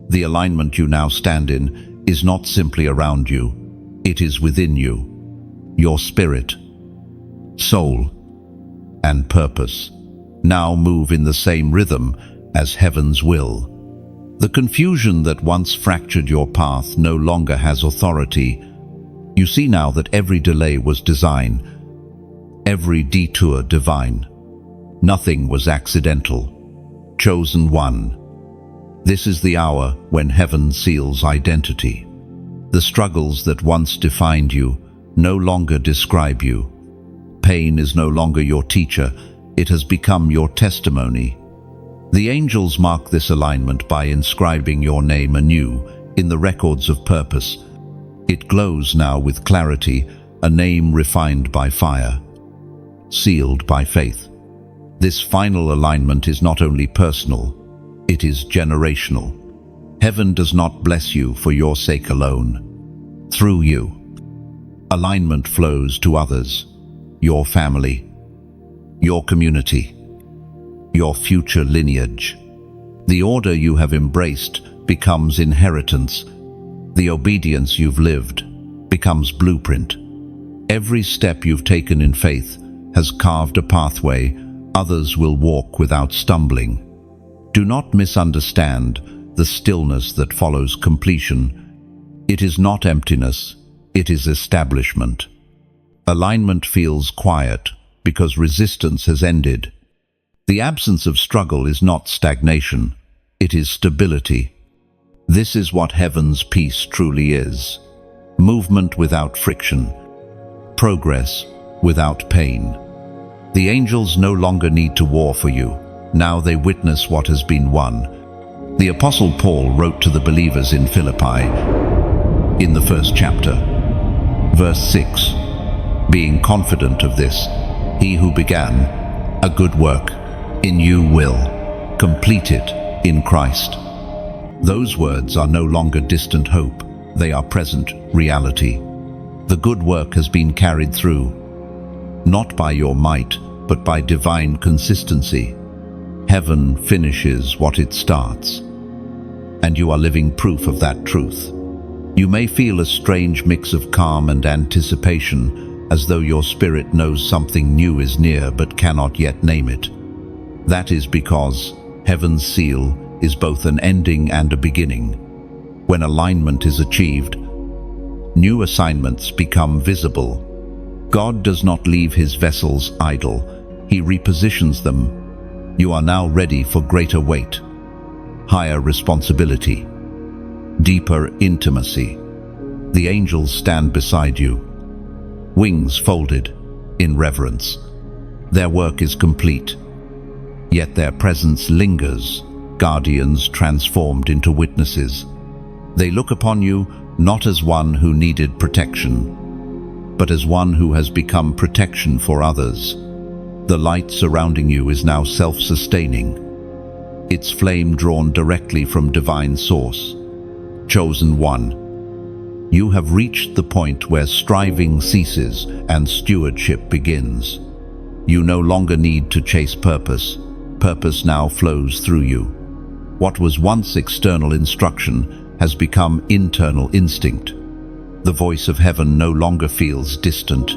Speaker 1: The alignment you now stand in is not simply around you, it is within you. Your spirit, soul, and purpose now move in the same rhythm as heaven's will. The confusion that once fractured your path no longer has authority. You see now that every delay was design, every detour divine. Nothing was accidental. Chosen one. This is the hour when heaven seals identity. The struggles that once defined you no longer describe you. Pain is no longer your teacher, it has become your testimony. The angels mark this alignment by inscribing your name anew in the records of purpose. It glows now with clarity, a name refined by fire, sealed by faith. This final alignment is not only personal, it is generational. Heaven does not bless you for your sake alone. Through you, alignment flows to others, your family, your community, your future lineage. The order you have embraced becomes inheritance, The obedience you've lived becomes blueprint. Every step you've taken in faith has carved a pathway others will walk without stumbling. Do not misunderstand the stillness that follows completion. It is not emptiness, it is establishment. Alignment feels quiet because resistance has ended. The absence of struggle is not stagnation, it is stability. This is what heaven's peace truly is. Movement without friction, progress without pain. The angels no longer need to war for you. Now they witness what has been won. The Apostle Paul wrote to the believers in Philippi in the 1st chapter, verse 6, being confident of this, he who began a good work in you will complete it in Christ. Those words are no longer distant hope, they are present reality. The good work has been carried through, not by your might, but by divine consistency. Heaven finishes what it starts, and you are living proof of that truth. You may feel a strange mix of calm and anticipation, as though your spirit knows something new is near but cannot yet name it. That is because heaven's seal is both an ending and a beginning. When alignment is achieved, new assignments become visible. God does not leave his vessels idle, he repositions them. You are now ready for greater weight, higher responsibility, deeper intimacy. The angels stand beside you, wings folded in reverence. Their work is complete, yet their presence lingers, guardians transformed into witnesses. They look upon you not as one who needed protection, but as one who has become protection for others. The light surrounding you is now self-sustaining, its flame drawn directly from divine source. Chosen one, you have reached the point where striving ceases and stewardship begins. You no longer need to chase purpose. Purpose now flows through you. What was once external instruction has become internal instinct. The voice of heaven no longer feels distant.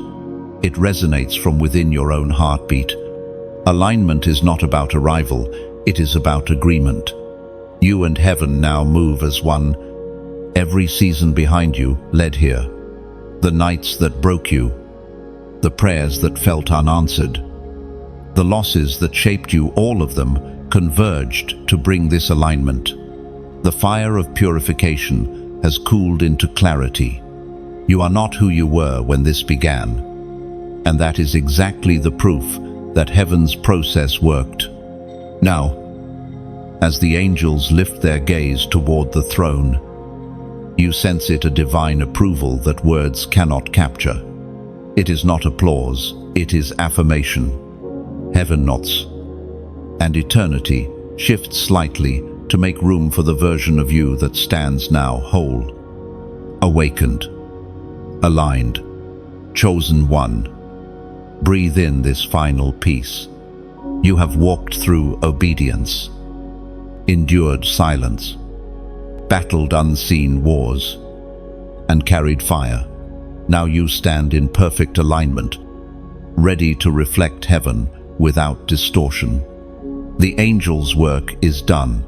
Speaker 1: It resonates from within your own heartbeat. Alignment is not about arrival, it is about agreement. You and heaven now move as one. Every season behind you led here. The nights that broke you, the prayers that felt unanswered, the losses that shaped you, all of them converged to bring this alignment. The fire of purification has cooled into clarity. You are not who you were when this began, and that is exactly the proof that heaven's process worked. Now, as the angels lift their gaze toward the throne, you sense it a divine approval that words cannot capture. It is not applause, it is affirmation. Heaven nods, and eternity shifts slightly to make room for the version of you that stands now whole, awakened, aligned, chosen one. Breathe in this final peace. You have walked through obedience, endured silence, battled unseen wars, and carried fire. Now you stand in perfect alignment, ready to reflect heaven without distortion. The angel's work is done,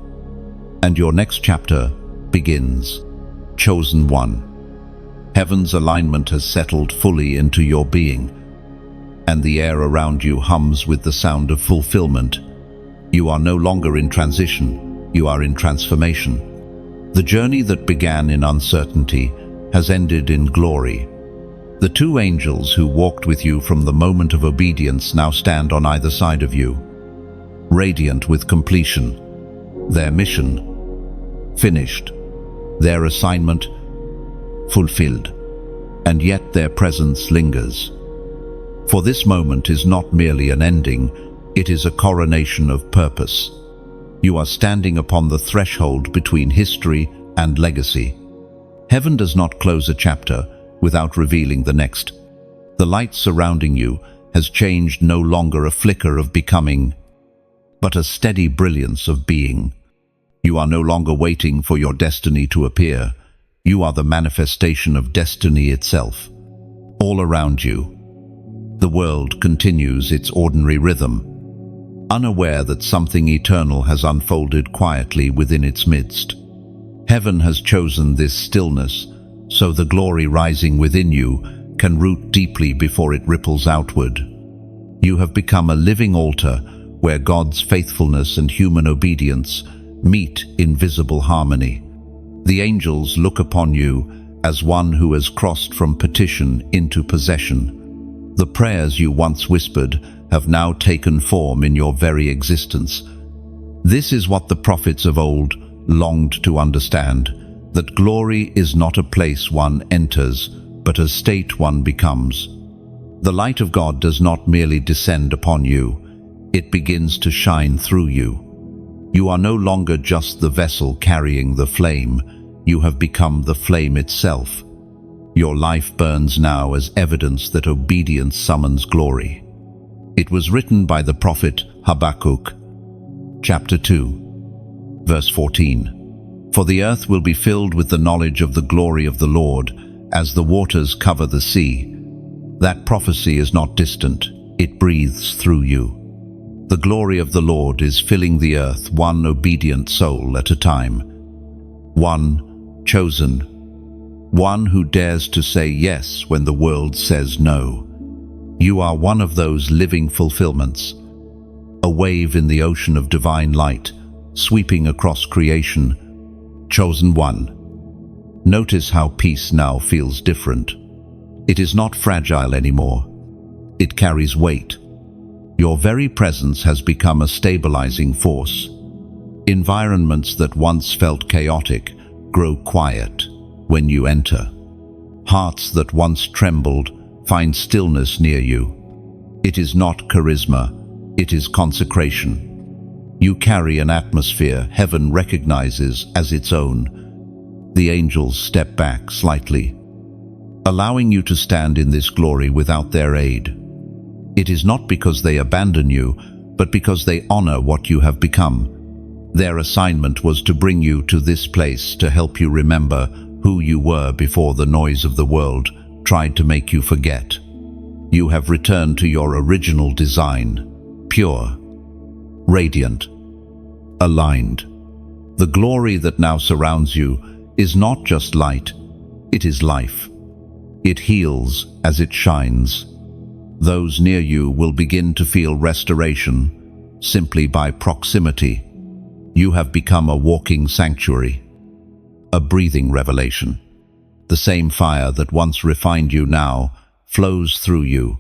Speaker 1: and your next chapter begins. Chosen one. Heaven's alignment has settled fully into your being, and the air around you hums with the sound of fulfillment. You are no longer in transition, you are in transformation. The journey that began in uncertainty has ended in glory. The two angels who walked with you from the moment of obedience now stand on either side of you, radiant with completion. Their mission finished, their assignment fulfilled, and yet their presence lingers. For this moment is not merely an ending, it is a coronation of purpose. You are standing upon the threshold between history and legacy. Heaven does not close a chapter without revealing the next. The light surrounding you has changed, no longer a flicker of becoming, but a steady brilliance of being. You are no longer waiting for your destiny to appear. You are the manifestation of destiny itself. All around you, the world continues its ordinary rhythm, unaware that something eternal has unfolded quietly within its midst. Heaven has chosen this stillness so the glory rising within you can root deeply before it ripples outward. You have become a living altar where God's faithfulness and human obedience meet in visible harmony. The angels look upon you as one who has crossed from petition into possession. The prayers you once whispered have now taken form in your very existence. This is what the prophets of old longed to understand, that glory is not a place one enters, but a state one becomes. The light of God does not merely descend upon you, it begins to shine through you. You are no longer just the vessel carrying the flame, you have become the flame itself. Your life burns now as evidence that obedience summons glory. It was written by the prophet Habakkuk, chapter 2, verse 14. For the earth will be filled with the knowledge of the glory of the Lord, as the waters cover the sea. That prophecy is not distant, it breathes through you. The glory of the Lord is filling the earth, one obedient soul at a time. One chosen. One who dares to say yes when the world says no. You are one of those living fulfillments. A wave in the ocean of divine light, sweeping across creation. Chosen one. Notice how peace now feels different. It is not fragile anymore. It carries weight. Your very presence has become a stabilizing force. Environments that once felt chaotic grow quiet when you enter. Hearts that once trembled find stillness near you. It is not charisma, it is consecration. You carry an atmosphere heaven recognizes as its own. The angels step back slightly, allowing you to stand in this glory without their aid. It is not because they abandon you, but because they honor what you have become. Their assignment was to bring you to this place to help you remember who you were before the noise of the world tried to make you forget. You have returned to your original design, pure, radiant, aligned. The glory that now surrounds you is not just light, it is life. It heals as it shines. Those near you will begin to feel restoration simply by proximity. You have become a walking sanctuary, a breathing revelation. The same fire that once refined you now flows through you.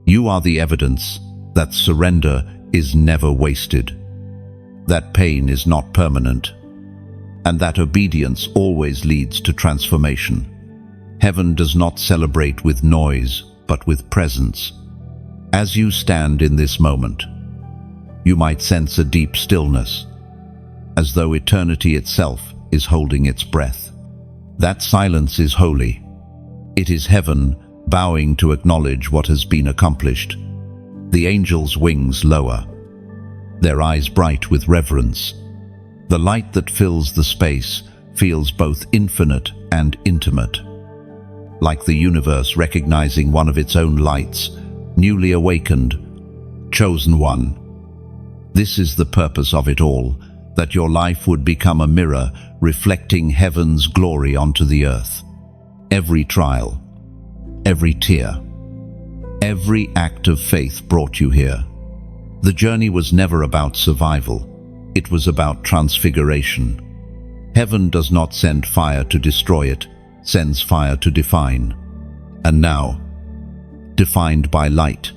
Speaker 1: You are the evidence that surrender is never wasted, that pain is not permanent, and that obedience always leads to transformation. Heaven does not celebrate with noise, but with presence. As you stand in this moment, you might sense a deep stillness, as though eternity itself is holding its breath. That silence is holy. It is heaven bowing to acknowledge what has been accomplished. The angels' wings lower, their eyes bright with reverence. The light that fills the space feels both infinite and intimate, like the universe recognizing one of its own lights, newly awakened, chosen one. This is the purpose of it all, that your life would become a mirror reflecting heaven's glory onto the earth. Every trial, every tear, every act of faith brought you here. The journey was never about survival, it was about transfiguration. Heaven does not send fire to destroy it, sends fire to define. And now, defined by light,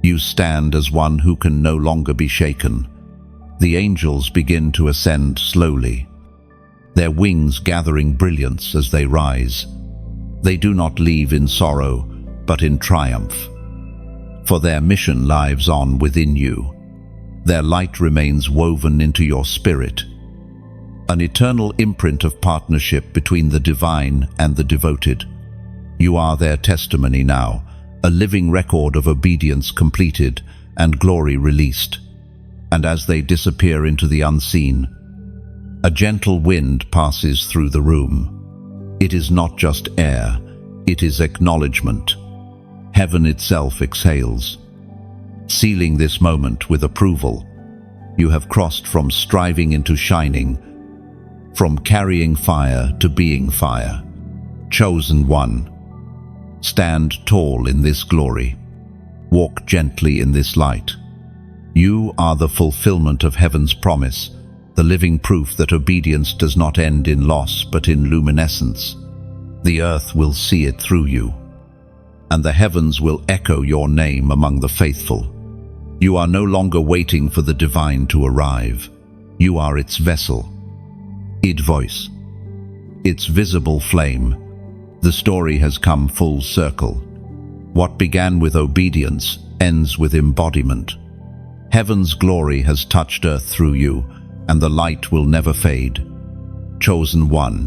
Speaker 1: you stand as one who can no longer be shaken. The angels begin to ascend slowly, their wings gathering brilliance as they rise. They do not leave in sorrow, but in triumph. For their mission lives on within you. Their light remains woven into your spirit, an eternal imprint of partnership between the divine and the devoted. You are their testimony now, a living record of obedience completed and glory released. And as they disappear into the unseen, a gentle wind passes through the room. It is not just air, it is acknowledgement. Heaven itself exhales, sealing this moment with approval. You have crossed from striving into shining, from carrying fire to being fire. Chosen one, stand tall in this glory. Walk gently in this light. You are the fulfillment of heaven's promise, the living proof that obedience does not end in loss but in luminescence. The earth will see it through you, and the heavens will echo your name among the faithful. You are no longer waiting for the divine to arrive. You are its vessel, its voice, its visible flame. The story has come full circle. What began with obedience ends with embodiment. Heaven's glory has touched earth through you, and the light will never fade. Chosen one,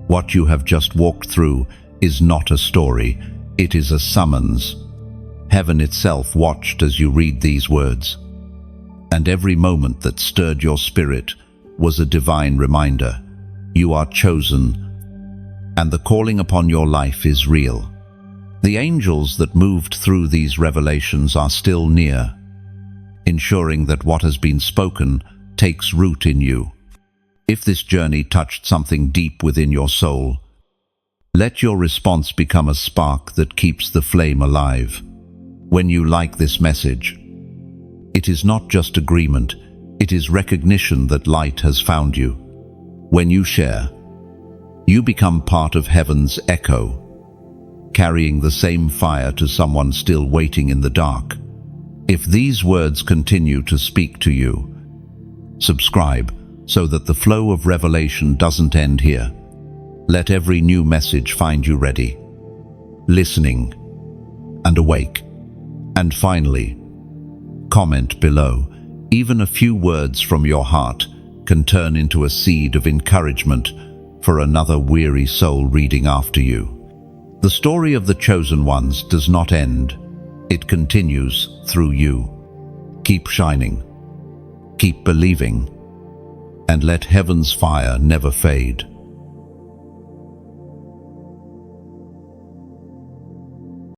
Speaker 1: what you have just walked through is not a story, it is a summons. Heaven itself watched as you read these words, and every moment that stirred your spirit was a divine reminder. You are chosen, and the calling upon your life is real. The angels that moved through these revelations are still near, ensuring that what has been spoken takes root in you. If this journey touched something deep within your soul, let your response become a spark that keeps the flame alive. When you like this message, it is not just agreement, it is recognition that light has found you. When you share, you become part of heaven's echo, carrying the same fire to someone still waiting in the dark. If these words continue to speak to you, subscribe so that the flow of revelation doesn't end here. Let every new message find you ready, listening, and awake. And finally, comment below. Even a few words from your heart can turn into a seed of encouragement for another weary soul reading after you. The story of the chosen ones does not end. It continues through you. Keep shining, keep believing, and let heaven's fire never fade.